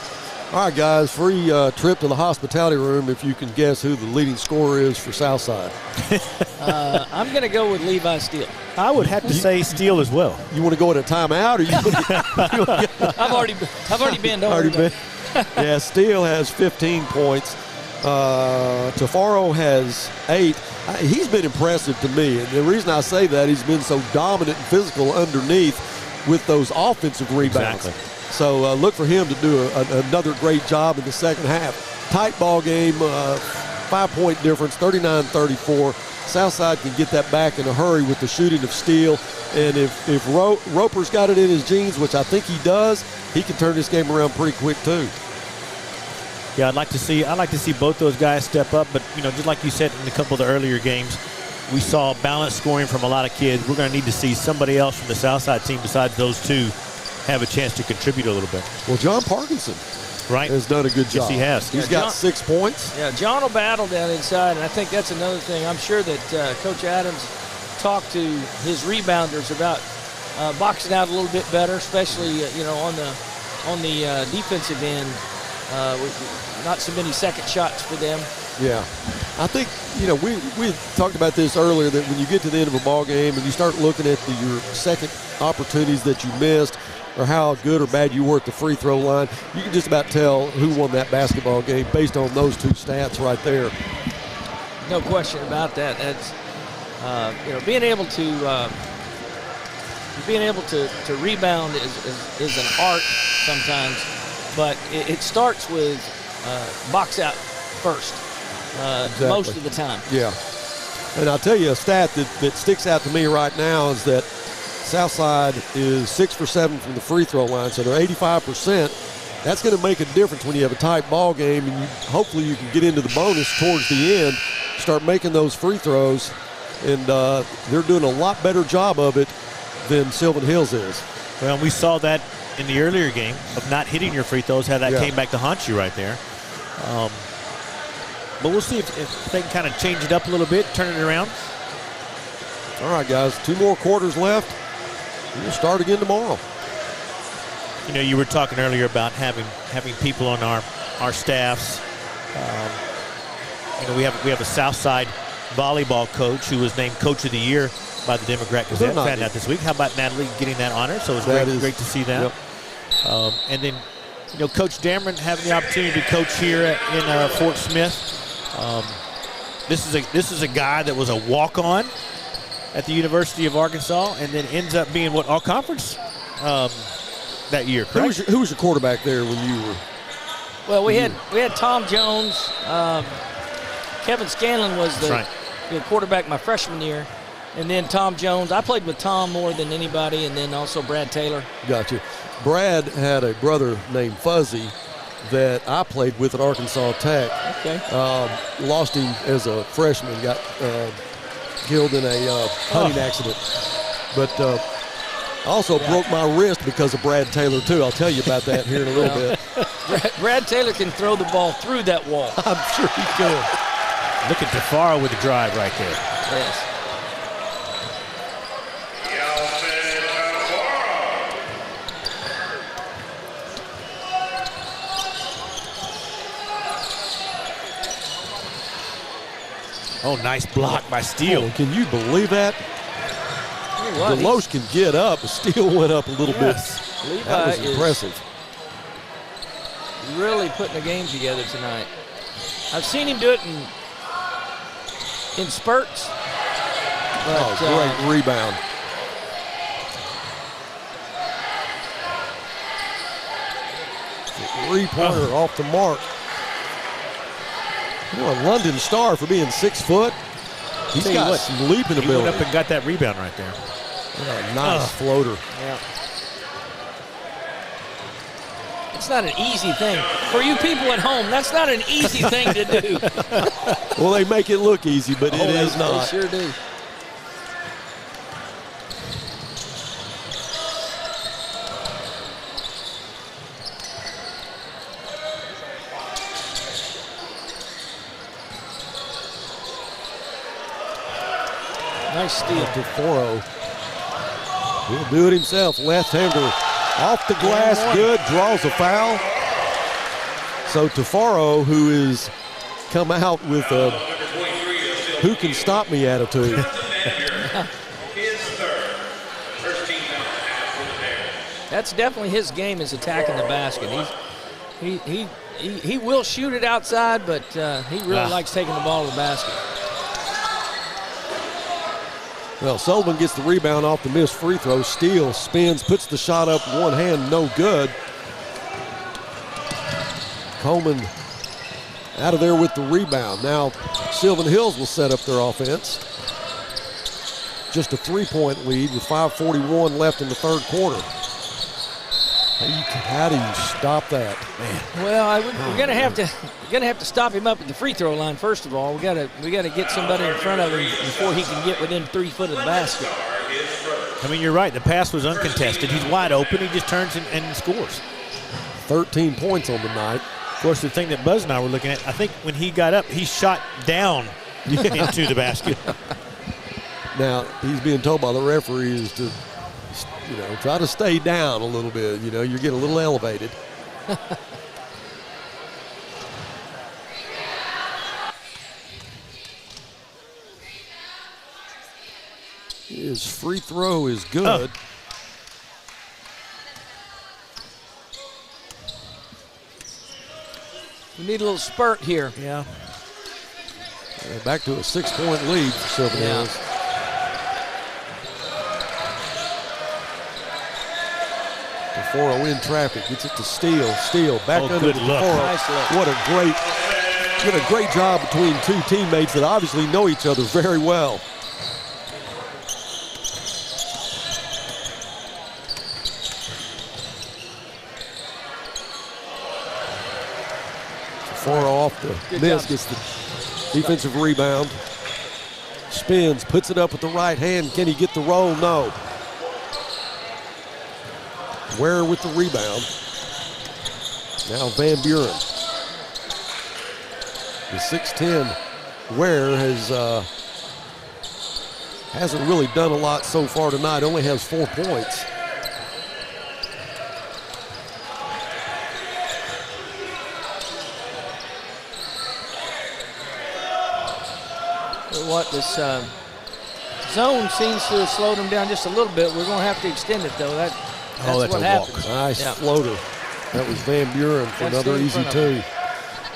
All right, guys, free trip to the hospitality room if you can guess who the leading scorer is for Southside. I'm going to go with Levi Steele. I would have to say Steele as well. You want to go at a timeout? Or I've already been over. Yeah, Steele has 15 points. Tafaro has 8. He's been impressive to me, and the reason I say that, he's been so dominant and physical underneath with those offensive rebounds. Exactly. So look for him to do another great job in the second half. Tight ball game, 5-point difference, 39-34. Southside can get that back in a hurry with the shooting of Steele. And if Roper's got it in his genes, which I think he does, he can turn this game around pretty quick too. Yeah, I'd like to see both those guys step up. But just like you said in a couple of the earlier games, we saw balanced scoring from a lot of kids. We're going to need to see somebody else from the Southside team besides those two have a chance to contribute a little bit. Well, John Parkinson has done a good job. Yes, he has. He's got 6 points. Yeah, John will battle down inside, and I think that's another thing. I'm sure that Coach Adams talked to his rebounders about boxing out a little bit better, especially on the defensive end. Not so many second shots for them. Yeah, I think we talked about this earlier, that when you get to the end of a ball game and you start looking at your second opportunities that you missed, or how good or bad you were at the free throw line, you can just about tell who won that basketball game based on those two stats right there. No question about that. That's being able to rebound is an art sometimes, but it starts with box out first most of the time. Yeah, and I'll tell you a stat that sticks out to me right now is that Southside is 6 for 7 from the free throw line, so they're 85%. That's going to make a difference when you have a tight ball game, and hopefully you can get into the bonus towards the end, start making those free throws, and they're doing a lot better job of it than Sylvan Hills is. Well, we saw that in the earlier game of not hitting your free throws, how that came back to haunt you right there. But we'll see if they can kind of change it up a little bit, turn it around. All right, guys, 2 more quarters left. We'll start again tomorrow. You were talking earlier about having people on our staffs. We have a Southside volleyball coach who was named Coach of the Year by the Democrat Gazette. Found out this week. How about Natalie getting that honor? So it's great to see that. Yep. And then, Coach Dameron having the opportunity to coach here in Fort Smith. This is a guy that was a walk-on at the University of Arkansas, and then ends up being all conference that year, correct? Who was your quarterback there when you were? Well, we had Tom Jones. Kevin Scanlon was the quarterback my freshman year, and then Tom Jones. I played with Tom more than anybody, and then also Brad Taylor. Gotcha. Brad had a brother named Fuzzy that I played with at Arkansas Tech. Okay. Lost him as a freshman. Got killed in a hunting accident. But I also broke my wrist because of Brad Taylor, too. I'll tell you about that here in a little bit. Brad Taylor can throw the ball through that wall. I'm sure he could. Look at Tafaro with the drive right there. Yes. Oh, nice block by Steele. Can you believe that? tell you what, Deloche can get up, but still went up a little bit. Levi That was is impressive. really putting the game together tonight. I've seen him do it in spurts. But, great rebound. Three-pointer off the mark. London star for being 6 foot. He's got some leaping ability. He went up and got that rebound right there. Nice floater. Yeah. It's not an easy thing. For you people at home, that's not an easy thing to do. Well, they make it look easy, but it is not. They sure do. Nice steal. To Foro. He'll do it himself. Left-hander off the glass, good, draws a foul. So Tafaro, who is come out with a who can stop me attitude. That's definitely his game, is attacking the basket. He will shoot it outside, but he really likes taking the ball to the basket. Well, Sullivan gets the rebound off the missed free throw. Steele spins, puts the shot up one hand, no good. Coleman out of there with the rebound. Now Sylvan Hills will set up their offense. Just a 3-point lead with 5:41 left in the third quarter. How do you stop that, man? Well, we're gonna have to stop him up at the free throw line. First of all, we gotta get somebody in front of him before he can get within 3 foot of the basket. I mean, you're right. The pass was uncontested. He's wide open. He just turns and scores. 13 points on the night. Of course, the thing that Buzz and I were looking at, I think when he got up, he shot down into the basket. Now he's being told by the referees to, try to stay down a little bit. You're getting a little elevated. His free throw is good. We need a little spurt here. Yeah. Back to a 6-point lead for Sylvan Hills. Taforo in traffic, gets it to Steele. Steele back under good to look. Taforo. Nice look. What a great job between two teammates that obviously know each other very well. Taforo off the miss, gets the defensive rebound. Spins, puts it up with the right hand. Can he get the roll? No. Ware with the rebound. Now Van Buren. The 6'10 Ware hasn't really done a lot so far tonight. Only has 4 points. This zone seems to have slowed him down just a little bit. We're going to have to extend it, though. That's what happens. Nice floater. That was Van Buren for another easy 2.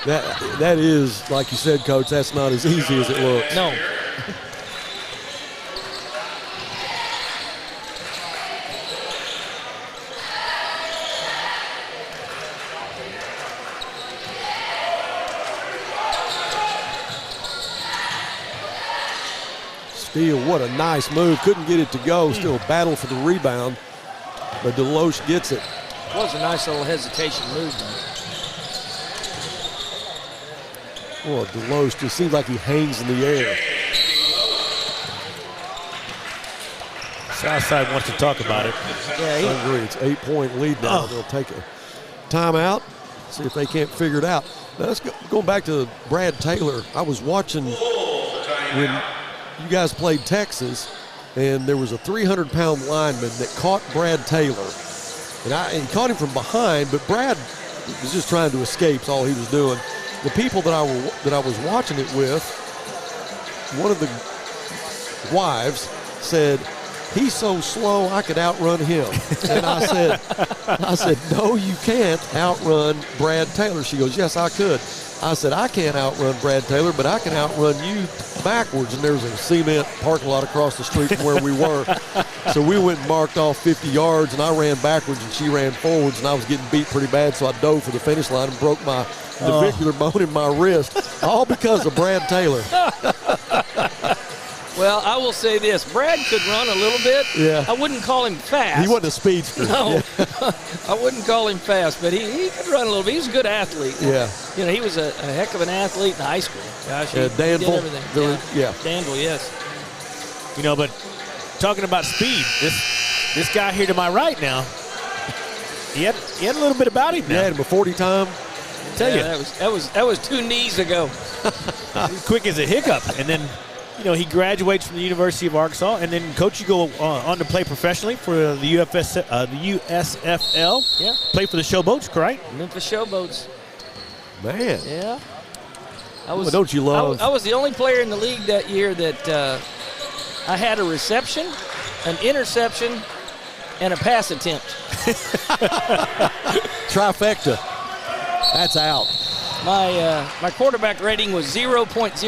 That is, like you said, Coach, that's not as easy as it looks. No. Steele, what a nice move. Couldn't get it to go. Still battle for the rebound. But Deloche gets it. It was a nice little hesitation move. Well, Deloche just seems like he hangs in the air. Southside wants to talk about it. Yeah, I agree. It's 8-point lead now. They'll take a timeout, see if they can't figure it out. Now let's go back to Brad Taylor. I was watching when you guys played Texas, and there was a 300-pound lineman that caught Brad Taylor. And caught him from behind, but Brad was just trying to escape. That's all he was doing. The people that I was watching it with, one of the wives said, he's so slow I could outrun him. And I said, no, you can't outrun Brad Taylor. She goes, yes, I could. I said, I can't outrun Brad Taylor, but I can outrun you backwards. And there was a cement parking lot across the street from where we were. So we went and marked off 50 yards, and I ran backwards, and she ran forwards, and I was getting beat pretty bad, so I dove for the finish line and broke my navicular bone in my wrist, all because of Brad Taylor. Well, I will say this. Brad could run a little bit. Yeah. I wouldn't call him fast. He wasn't a speedster. No. Yeah. I wouldn't call him fast, but he could run a little bit. He was a good athlete. Yeah. You know, he was a heck of an athlete in high school. Gosh, he Danville. did everything. Yeah. Danville, yes. You know, but talking about speed, this guy here to my right now, he had a little bit about him now. He had him a 40 time. Tell you. That was 2 knees ago. Quick as a hiccup. And then, you know, he graduates from the University of Arkansas, and then, Coach, you go on to play professionally for the USFL. Yeah. Play for the Showboats, correct? Memphis Showboats. Man. Yeah. Well, don't you love? I was the only player in the league that year that I had a reception, an interception, and a pass attempt. Trifecta. That's out. My quarterback rating was 0.00.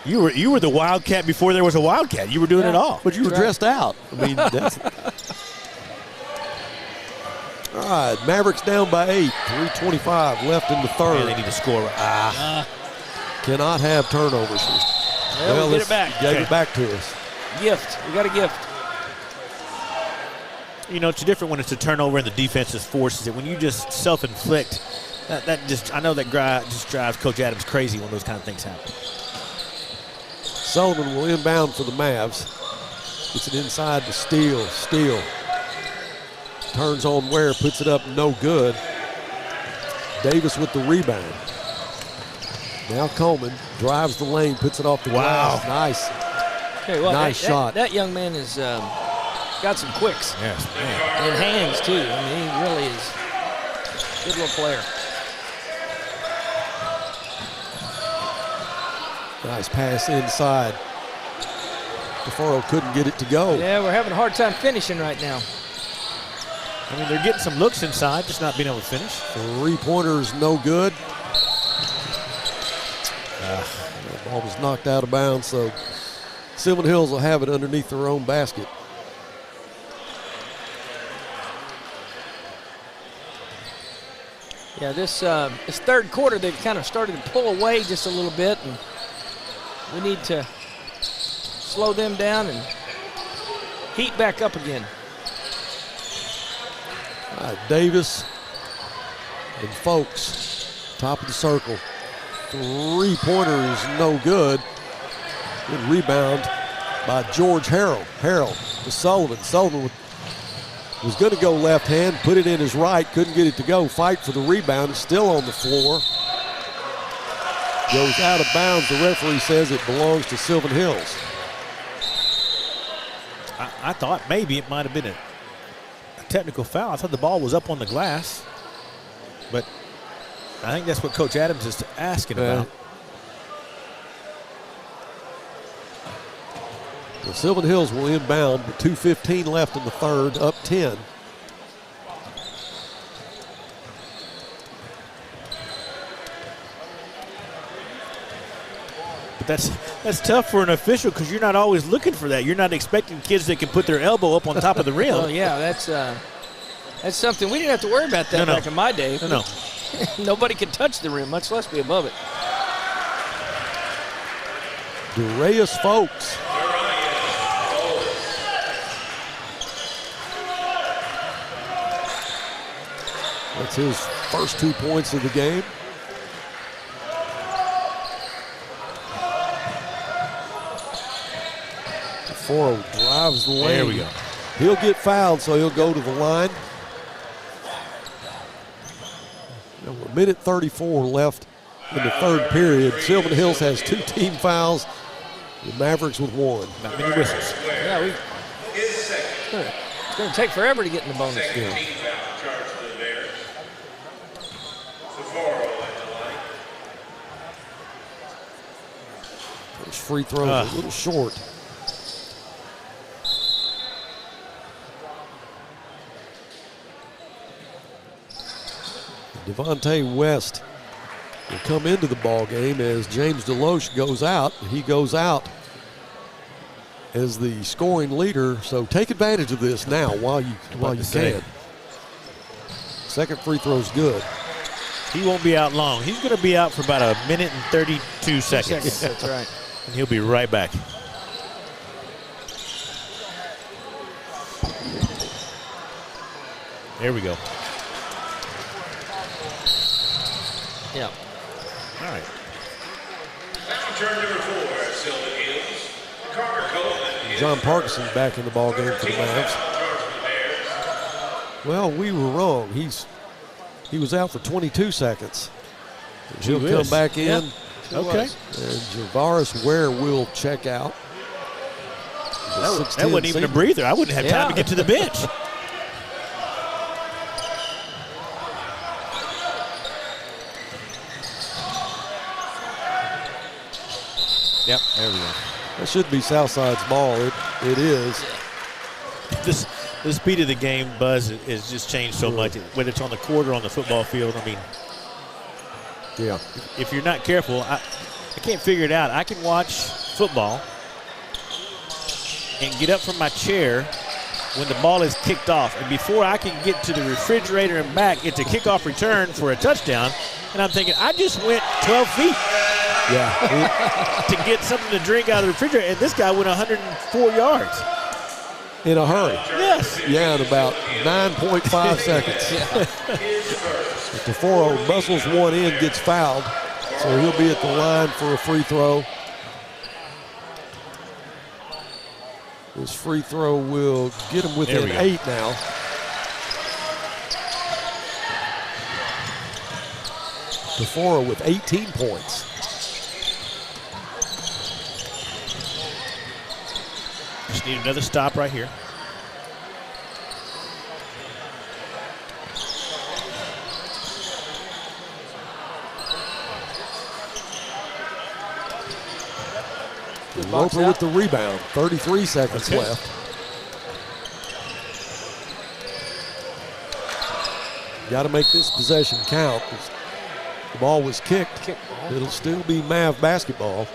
You were the Wildcat before there was a Wildcat. You were doing it all. But you were dressed out. I mean, that's all right. Mavericks down by 8. 3:25 left in the third. Man, they need to score. Cannot have turnovers. Well, we'll get it back. Gave it back to us. Gift. We got a gift. You know, it's different when it's a turnover and the defense just forces it. When you just self-inflict, I know that guy just drives Coach Adams crazy when those kind of things happen. Sullivan will inbound for the Mavs. Gets it inside to Steele. Turns on Ware, puts it up, no good. Davis with the rebound. Now Coleman drives the lane, puts it off the glass. Nice. Okay, well, nice shot. That young man is got some quicks. Yes, man. And hands, too. I mean, he really is a good little player. Nice pass inside. DeFaro couldn't get it to go. Yeah, we're having a hard time finishing right now. I mean, they're getting some looks inside, just not being able to finish. 3-pointer is no good. The ball was knocked out of bounds, so Sylvan Hills will have it underneath their own basket. Yeah, this third quarter, they've kind of started to pull away just a little bit, and we need to slow them down and heat back up again. Davis and Folks, top of the circle. 3-pointer is no good. Good rebound by George Harrell. Harrell to Sullivan. Sullivan was going to go left hand, put it in his right, couldn't get it to go. Fight for the rebound. It's still on the floor. Goes out of bounds. The referee says it belongs to Sylvan Hills. I thought maybe it might have been a technical foul. I thought the ball was up on the glass, but I think that's what Coach Adams is asking about. Well, Sylvan Hills will inbound with 2:15 left in the third, up 10. But that's tough for an official because you're not always looking for that. You're not expecting kids that can put their elbow up on top of the rim. Oh, yeah, that's something. We didn't have to worry about that back in my day. No. Nobody could touch the rim, much less be above it. Darius Folks. That's his first 2 points of the game. DeFaro drives the lane. There we go. He'll get fouled, so he'll go to the line. A minute 34 left in the third period. Sylvan Hills has 2 team fouls. The Mavericks with 1. Not many whistles. Yeah, it's going to take forever to get in the bonus. Yeah. His free throw is a little short. Devontae West will come into the ball game as James Deloche goes out. He goes out as the scoring leader, so take advantage of this now while you can. Second free throw is good. He won't be out long. He's going to be out for about a minute and 32 seconds. That's right. And he'll be right back. There we go. Yeah. All right. Turn number 4, Sylvan Hills. Carter Coleman. John Parkinson back in the ball game for the Mavs. Well, we were wrong. He was out for 22 seconds. He'll come back in. Yep. Okay. And Javaris Ware will check out. That wasn't even a breather. I wouldn't have time to get to the bench. Yep, there we go. That should be Southside's ball. It is. The speed of the game, Buzz, has just changed so much. Whether it's on the court or on the football field, I mean, yeah. If you're not careful, I can't figure it out. I can watch football and get up from my chair when the ball is kicked off. And before I can get to the refrigerator and back, it's a kickoff return for a touchdown. And I'm thinking, I just went 12 feet to get something to drink out of the refrigerator. And this guy went 104 yards. In a hurry. Yes. Yeah, in about 9.5 seconds. DeForo muscles one in, gets fouled. So he'll be at the line for a free throw. His free throw will get him within 8 now. DeForo with 18 points. Just need another stop right here. Roper with the rebound. 33 seconds left. Got to make this possession count. The ball was kicked. It'll still be Mav basketball.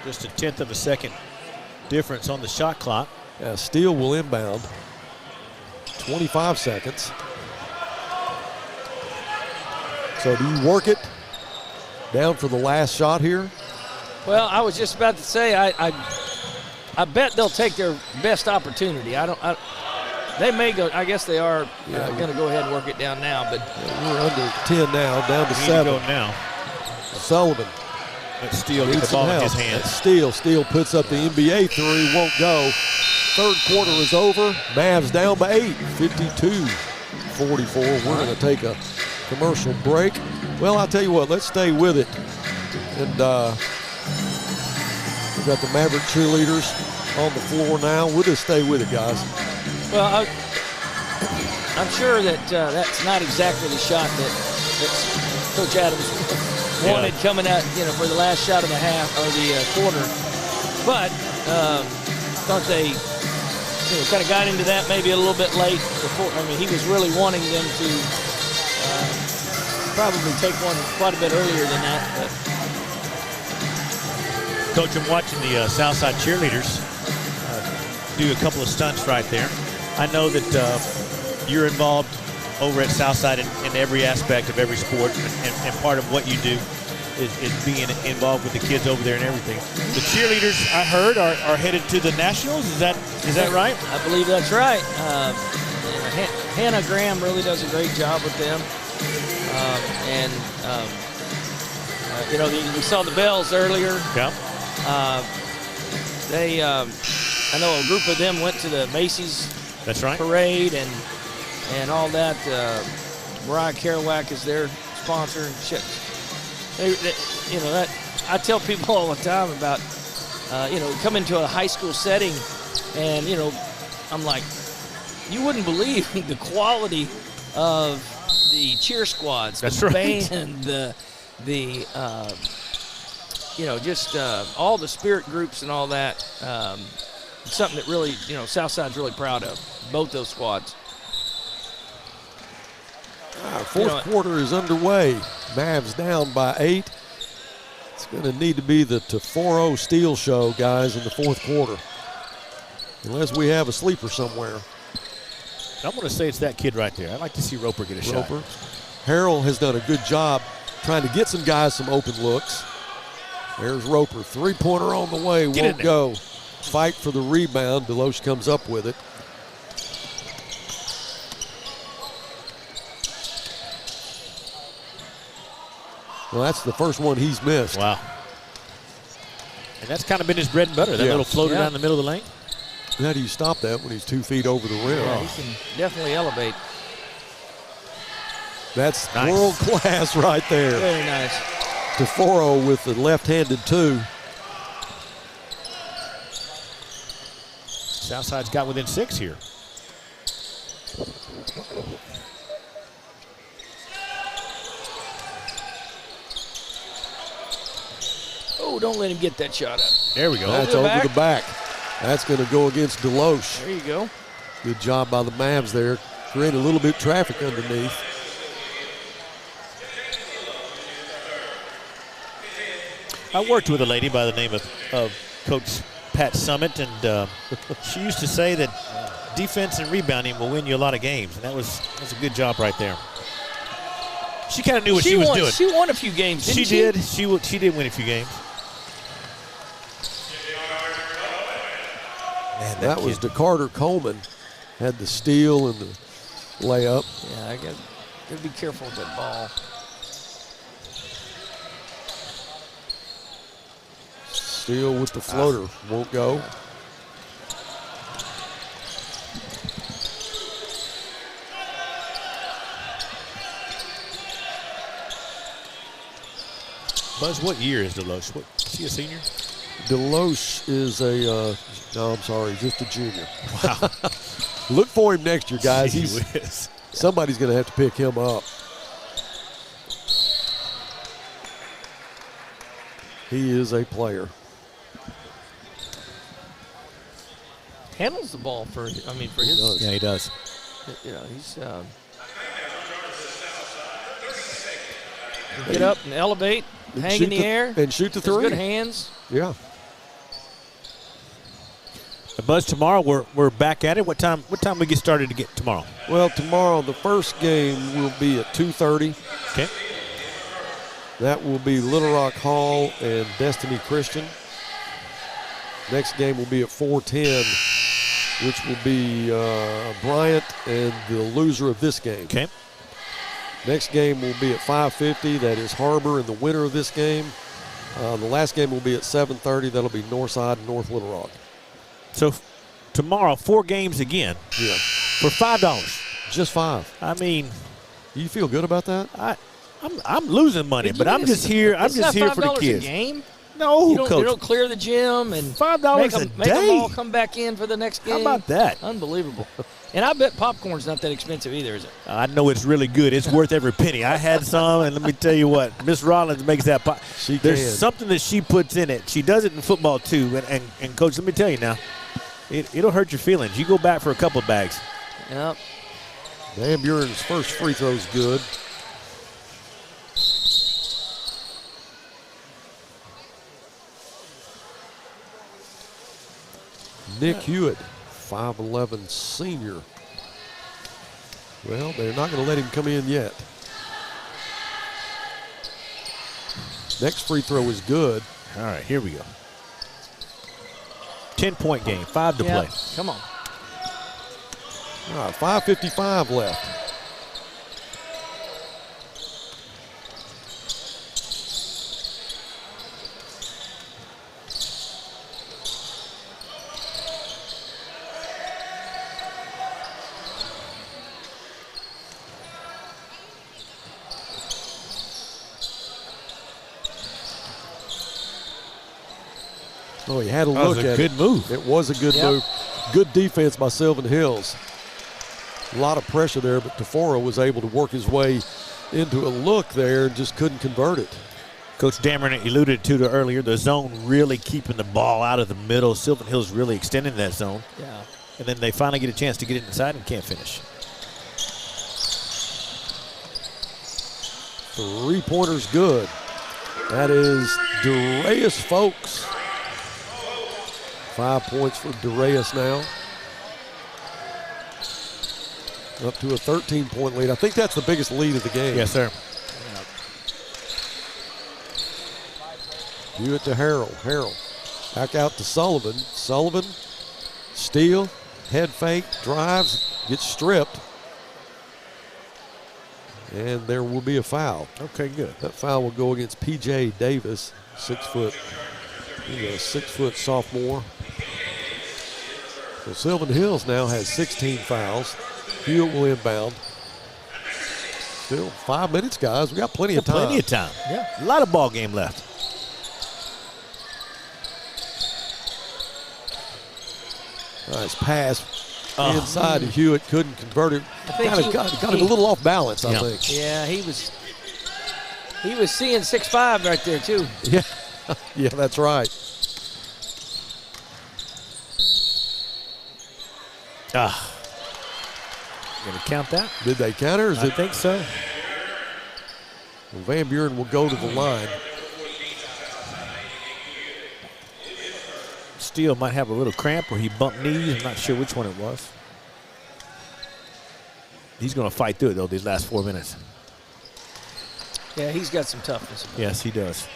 Just a tenth of a second difference on the shot clock. Steele will inbound. 25 seconds. So do you work it down for the last shot here? Well, I was just about to say, I bet they'll take their best opportunity. They may go. I guess they are going to go ahead and work it down now. But we're under 10 now, down to 7. Go now. Sullivan. Let Steele get the ball in his hands. Steele puts up the NBA three, won't go. Third quarter is over. Mavs down by 8, 52-44. We're going to take a commercial break. Well, I'll tell you what, let's stay with it. And we've got the Maverick cheerleaders on the floor now. We'll just stay with it, guys. Well, I'm sure that that's not exactly the shot that Coach Adams wanted coming out, for the last shot of the half or the quarter. But thought they, kind of got into that maybe a little bit late before. I mean, he was really wanting them to probably take one quite a bit earlier than that. But. Coach, I'm watching the Southside cheerleaders do a couple of stunts right there. I know that you're involved over at Southside in every aspect of every sport, and part of what you do is being involved with the kids over there and everything. The cheerleaders, I heard, are headed to the Nationals. Is that right? I believe that's right. Hannah Graham really does a great job with them. We saw the Bells earlier. Yeah. I know a group of them went to the Macy's parade and all that. Mariah Kerouac is their sponsor. I tell people all the time about, come into a high school setting, and I'm like, you wouldn't believe the quality of the cheer squads, the band, the just all the spirit groups and all that. Something that really, Southside's really proud of, both those squads. Fourth quarter is underway. Mavs down by 8. It's going to need to be the Taforo Steel show, guys, in the fourth quarter. Unless we have a sleeper somewhere. I'm going to say it's that kid right there. I'd like to see Roper get a shot. Harrell has done a good job trying to get some guys some open looks. There's Roper. Three-pointer on the way. Won't go. Fight for the rebound. Deloche comes up with it. Well, that's the first one he's missed. Wow. And that's kind of been his bread and butter, that little floater down the middle of the lane. How do you stop that when he's 2 feet over the rim? Yeah, he can definitely elevate. That's world class right there. Very nice. Taforo with the left-handed 2. Southside's got within 6 here. Oh, don't let him get that shot up. There we go. That's over the back. That's going to go against Deloche. There you go. Good job by the Mavs there. Create a little bit of traffic underneath. I worked with a lady by the name of Coach Pat Summit, and she used to say that defense and rebounding will win you a lot of games, and that's a good job right there. She kind of knew what she was doing. She won a few games, didn't she? She did win a few games. Man, that was DeCarter Coleman. Had the steal and the layup. Yeah, I got to be careful with that ball. Steal with the floater. Won't go. Buzz, what year is Deloche? Is he a senior? Deloche is just a junior. Wow. Look for him next year, guys. Somebody's going to have to pick him up. He is a player. Handles the ball for his. Yeah, he does. He's get up and elevate, hang in the air, and shoot the three. Good hands. Yeah. Buzz, tomorrow we're back at it. What time we get started to get tomorrow? Well, tomorrow the first game will be at 2:30. Okay. That will be Little Rock Hall and Destiny Christian. Next game will be at 4:10, which will be Bryant and the loser of this game. Okay. Next game will be at 5:50. That is Harbor and the winner of this game. The last game will be at 7:30. That'll be Northside and North Little Rock. So tomorrow, 4 games again. Yeah. For $5. Just $5. I mean, you feel good about that? I'm losing money, but I'm just here. I'm just here for the kids. A game? No, Coach. You don't clear the gym and $5 a day. Make them all come back in for the next game. How about that? Unbelievable. And I bet popcorn's not that expensive either, is it? I know it's really good. It's worth every penny. I had some, and let me tell you what, Miss Rollins makes that pop. There's something that she puts in it. She does it in football too. And Coach, let me tell you now, it'll hurt your feelings. You go back for a couple of bags. Yep. Van Buren's first free throw is good. Nick Hewitt, 5'11" senior. Well, they're not going to let him come in yet. Next free throw is good. All right, here we go. 10-point game, 5 to play. Come on. All right, 5:55 left. Oh, he had a look at it. Good move. It was a good move. Good defense by Sylvan Hills. A lot of pressure there, but Taforo was able to work his way into a look there and just couldn't convert it. Coach Dameron alluded to it earlier, the zone really keeping the ball out of the middle. Sylvan Hill's really extending that zone. Yeah. And then they finally get a chance to get it inside and can't finish. 3-pointer's good. That is Darius Folks. 5 points for Darius now. Up to a 13-point lead. I think that's the biggest lead of the game. Yes, sir. Hewitt to Harrell. Harrell back out to Sullivan. Sullivan, steal, head fake, drives, gets stripped. And there will be a foul. Okay, good. That foul will go against P.J. Davis, 6 foot. He's a 6-foot sophomore. So Sylvan Hills now has 16 fouls. Hewitt will inbound. Still 5 minutes, guys. We got plenty of time. Plenty of time. Yeah, a lot of ball game left. Nice pass inside to Hewitt. Couldn't convert it. Got him a little off balance, I think. Yeah, he was seeing 6'5" right there too. Yeah, yeah, that's right. Gonna count that? Did they count her? I think so. Well, Van Buren will go to the line. Steele might have a little cramp or he bumped knees. I'm not sure which one it was. He's going to fight through it, though, these last 4 minutes. Yeah, he's got some toughness. Yes, he does.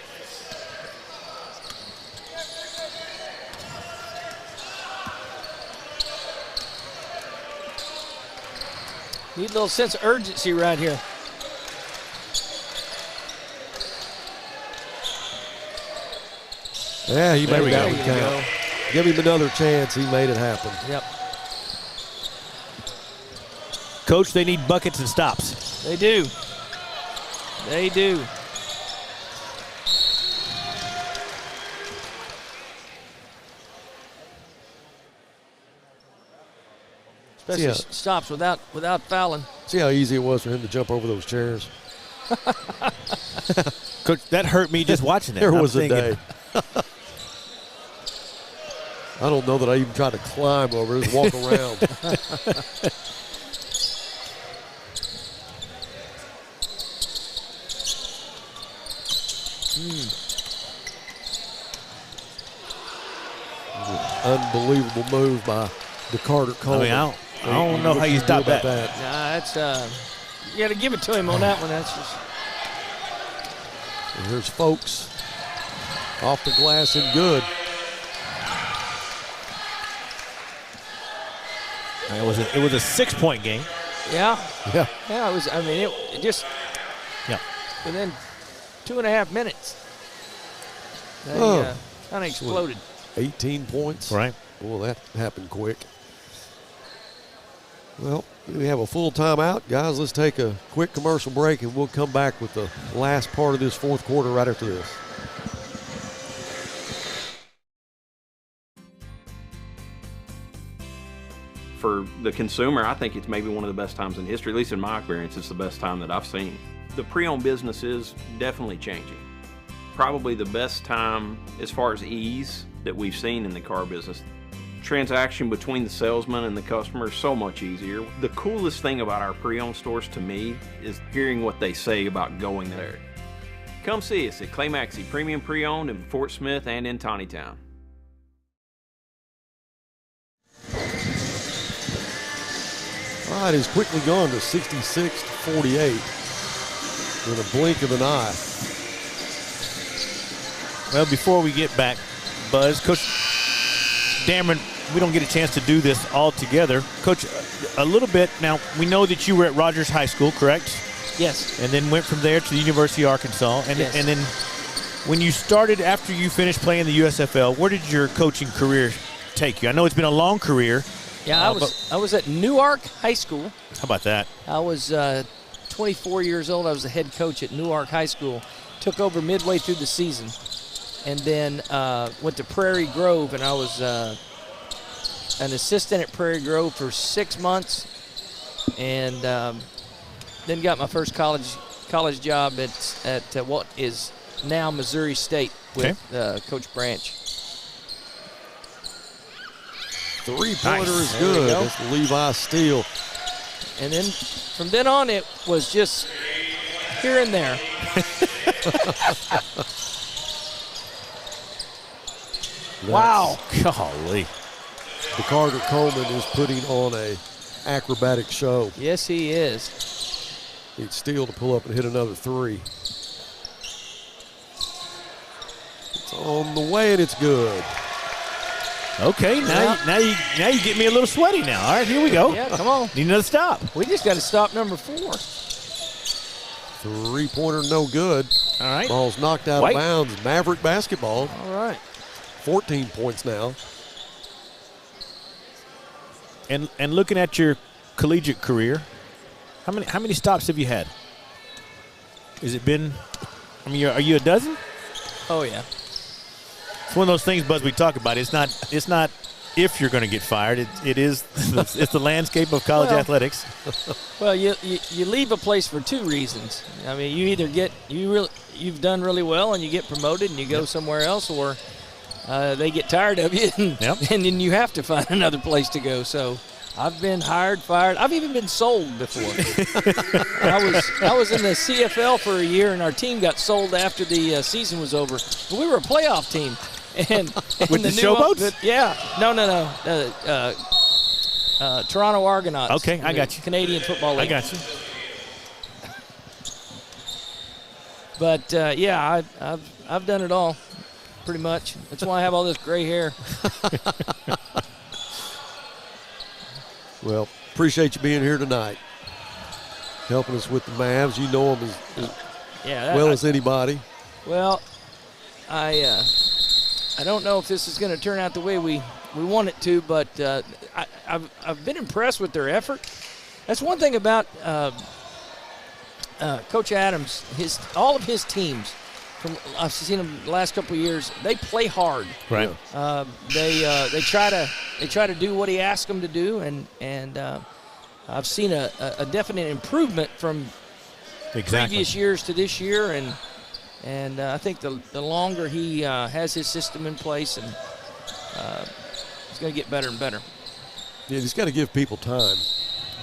Need a little sense of urgency right here. Yeah, he made that one count. Give him another chance. He made it happen. Yep. Coach, they need buckets and stops. They do. They do. Especially stops without fouling. See how easy it was for him to jump over those chairs? Coach, that hurt me just watching that. There was a day. I don't know that I even tried to climb over it, just walk around. Unbelievable move by DeCarter Coleman. I don't know how you stop that. Nah, that's you got to give it to him on that one. That's just. And here's Folks off the glass and good. It was a 6-point game. Yeah. Yeah. Yeah, it was. I mean, it just. Yeah. Within 2.5 minutes, they kind of exploded. 18 points. Right. Well, that happened quick. Well, we have a full timeout. Guys, let's take a quick commercial break, and we'll come back with the last part of this fourth quarter right after this. For the consumer, I think it's maybe one of the best times in history, at least in my experience, it's the best time that I've seen. The pre-owned business is definitely changing. Probably the best time as far as ease that we've seen in the car business. Transaction between the salesman and the customer is so much easier. The coolest thing about our pre-owned stores to me is hearing what they say about going there. Come see us at Clay Maxey Premium Pre-Owned in Fort Smith and in Tawnytown. All right, he's quickly gone to 66-48 in a blink of an eye. Well, before we get back, Buzz, Coach Dameron, we don't get a chance to do this all together. Coach, a little bit. Now, we know that you were at Rogers High School, correct? Yes. And then went from there to the University of Arkansas. And, yes. And then when you started, after you finished playing the USFL, where did your coaching career take you? I know it's been a long career. Yeah, I was at Newark High School. How about that? I was 24 years old. I was the head coach at Newark High School. Took over midway through the season. And then went to Prairie Grove, and I was an assistant at Prairie Grove for 6 months. And then got my first college college job at what is now Missouri State with Coach Branch. Three-pointer is good. That's Levi Steele. And then from then on, it was just here and there. Wow. Golly. The Carter Coleman is putting on a acrobatic show. Yes, he is. Needs Steele to pull up and hit another three. It's on the way, and it's good. Okay, now you get me a little sweaty now. All right, here we go. Yeah, come on. Need another stop. We just got to stop number 4. Three-pointer, no good. All right. Ball's knocked out of bounds. Maverick basketball. All right. 14 points now. And looking at your collegiate career, how many stops have you had? Has it been? I mean, are you a dozen? Oh yeah. It's one of those things, Buzz, we talk about. It's not if you're going to get fired. It's the landscape of college athletics. Well, you leave a place for 2 reasons. I mean, you either you've done really well and you get promoted and you go somewhere else, or they get tired of you and then you have to find another place to go. So I've been hired, fired. I've even been sold before. I was in the CFL for a year, and our team got sold after the season was over. But we were a playoff team. And with the showboats? No. Toronto Argonauts. Okay, I got you. Canadian Football League. I got you. But, I've done it all, pretty much. That's why I have all this gray hair. Well, appreciate you being here tonight, helping us with the Mavs. You know them as well as anybody. Well, I don't know if this is going to turn out the way we want it to, but I've been impressed with their effort. That's one thing about Coach Adams. All of his teams, I've seen them the last couple of years. They play hard. Right. They try to do what he asks them to do, and I've seen a definite improvement from previous years to this year, and I think the longer he has his system in place, and it's going to get better and better. Yeah, he's got to give people time,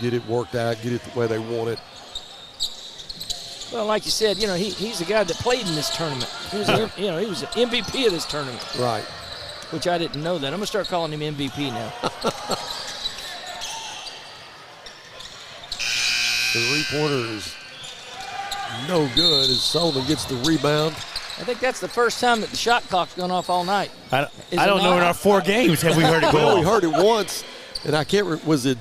get it worked out, get it the way they want it. Well, like you said, he's the guy that played in this tournament. He was, he was an MVP of this tournament. Right. Which I didn't know that. I'm going to start calling him MVP now. The three-pointer is no good as Sullivan gets the rebound. I think that's the first time that the shot clock's gone off all night. I don't know in our 4 games have we heard it go Well, off. we heard it once, and I can't was it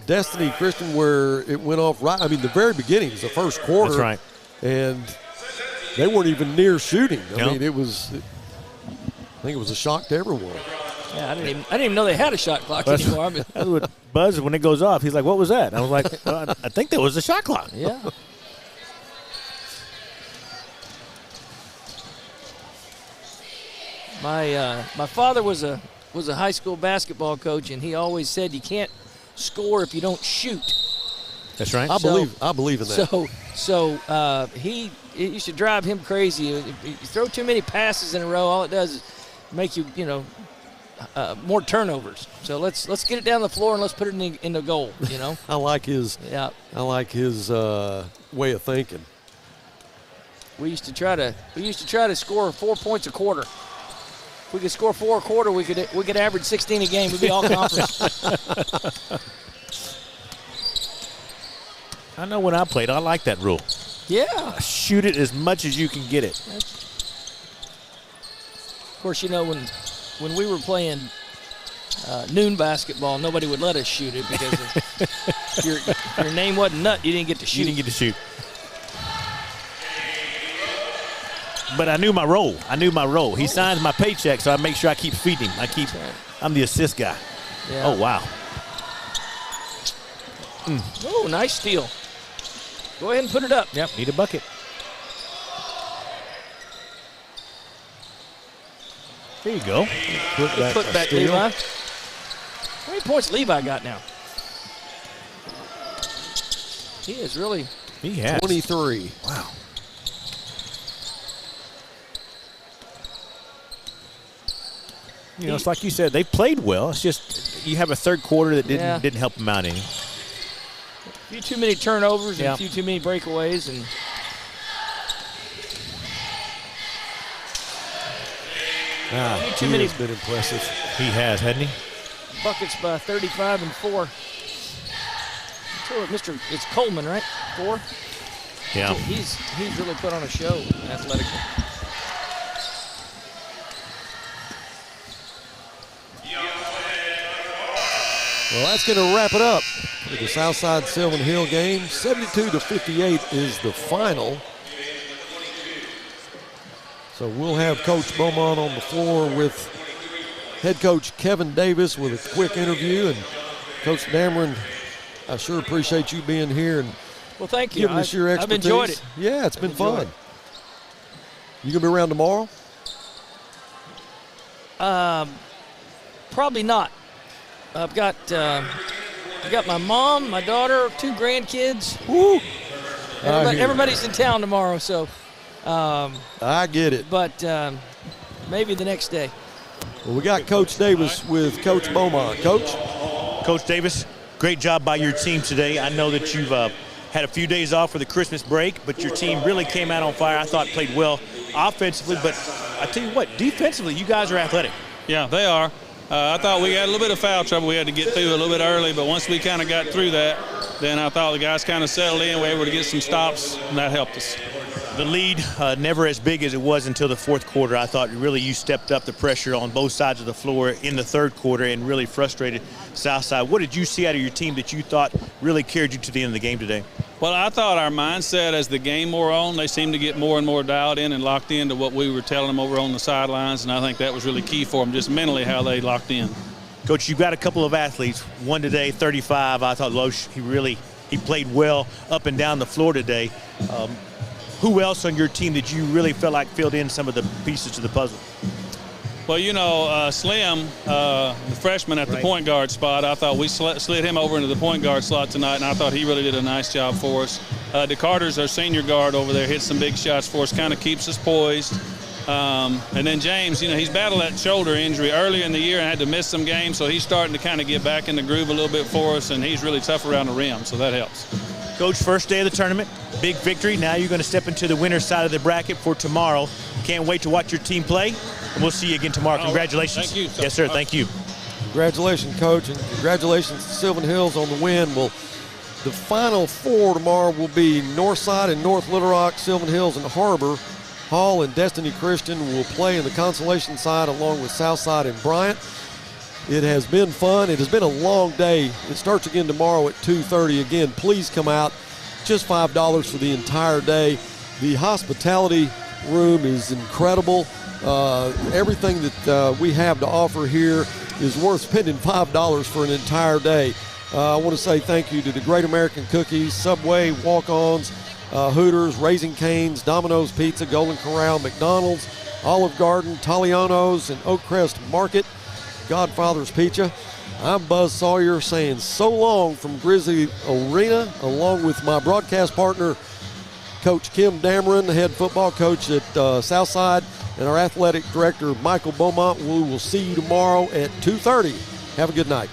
Destiny Christian where it went off right? I mean, the very beginning was the first quarter. That's right. And they weren't even near shooting. I mean, I think it was a shock to everyone. Yeah, I didn't even know they had a shot clock anymore. That's what Buzz, when it goes off, he's like, what was that? And I was like, I think that was a shot clock. Yeah. My father was a high school basketball coach, and he always said you can't score if you don't shoot. That's right. I believe in that. So it used to drive him crazy. If you throw too many passes in a row, all it does is make you more turnovers. So let's get it down the floor and let's put it in the goal. I like his way of thinking. We used to try to score 4 points a quarter. If we could score 4 a quarter, we could average 16 a game. We'd be all conference. I know when I played, I like that rule. Yeah. Shoot it as much as you can get it. Of course, when we were playing noon basketball, nobody would let us shoot it because if your name wasn't Nut, you didn't get to shoot. You didn't get to shoot. But I knew my role. He signs my paycheck, so I make sure I keep feeding him. I'm the assist guy. Yeah. Oh, wow. Oh, nice steal. Go ahead and put it up. Yep, need a bucket. There you go. Put back Levi. How many points Levi got now? He is really. He has 23. Wow. You know, it's like you said, they played well. It's just you have a third quarter that didn't help them out any. A few too many turnovers and a few too many breakaways. And He has been impressive. He has, hasn't he? Buckets by 35 and 4. It's Coleman, right? 4? Yeah. He's really put on a show athletically. Well, that's going to wrap it up with the Southside Sylvan Hill game. 72-58 is the final. So we'll have Coach Beaumont on the floor with head coach Kevin Davis with a quick interview. And Coach Dameron, I sure appreciate you being here and thank you. Giving us your expertise. I've enjoyed it. Yeah, it's been fun. You going to be around tomorrow? Probably not. I've got my mom, my daughter, 2 grandkids. Woo! Everybody's in town tomorrow, so. I get it. But maybe the next day. Well, we got Coach Davis with Coach Beaumont. Coach Davis, great job by your team today. I know that you've had a few days off for the Christmas break, but your team really came out on fire. I thought played well offensively, but I tell you what, defensively, you guys are athletic. Yeah, they are. I thought we had a little bit of foul trouble. We had to get through a little bit early, but once we kind of got through that, then I thought the guys kind of settled in. We were able to get some stops, and that helped us. The lead, never as big as it was until the fourth quarter. I thought really you stepped up the pressure on both sides of the floor in the third quarter and really frustrated Southside. What did you see out of your team that you thought really carried you to the end of the game today? Well, I thought our mindset as the game wore on, they seemed to get more and more dialed in and locked into what we were telling them over on the sidelines, and I think that was really key for them, just mentally how they locked in. Coach, you've got a couple of athletes. One today, 35. I thought Loesch, he played well up and down the floor today. Who else on your team that you really felt like filled in some of the pieces to the puzzle? Well, you know, Slim, the freshman at the point guard spot, I thought we slid him over into the point guard slot tonight, and I thought he really did a nice job for us. DeCarter's our senior guard over there, hit some big shots for us, kind of keeps us poised. And then James, you know, he's battled that shoulder injury earlier in the year and had to miss some games, so he's starting to kind of get back in the groove a little bit for us, and he's really tough around the rim, so that helps. Coach, first day of the tournament, big victory. Now you're going to step into the winner's side of the bracket for tomorrow. Can't wait to watch your team play, and we'll see you again tomorrow. Congratulations. Thank you. Yes, sir. Thank you. Congratulations, Coach, and congratulations to Sylvan Hills on the win. Well, the Final Four tomorrow will be Northside and North Little Rock, Sylvan Hills and Harbor. Hall and Destiny Christian will play in the consolation side along with Southside and Bryant. It has been fun. It has been a long day. It starts again tomorrow at 2:30. Again, please come out. Just $5 for the entire day. The hospitality room is incredible. Everything that we have to offer here is worth spending $5 for an entire day. I want to say thank you to the Great American Cookies, Subway, Walk-Ons, Hooters, Raising Cane's, Domino's Pizza, Golden Corral, McDonald's, Olive Garden, Taliano's, and Oakcrest Market, Godfather's Pizza. I'm Buzz Sawyer saying so long from Grizzly Arena, along with my broadcast partner, Coach Kim Dameron, the head football coach at Southside, and our athletic director, Michael Beaumont. We will see you tomorrow at 2:30. Have a good night.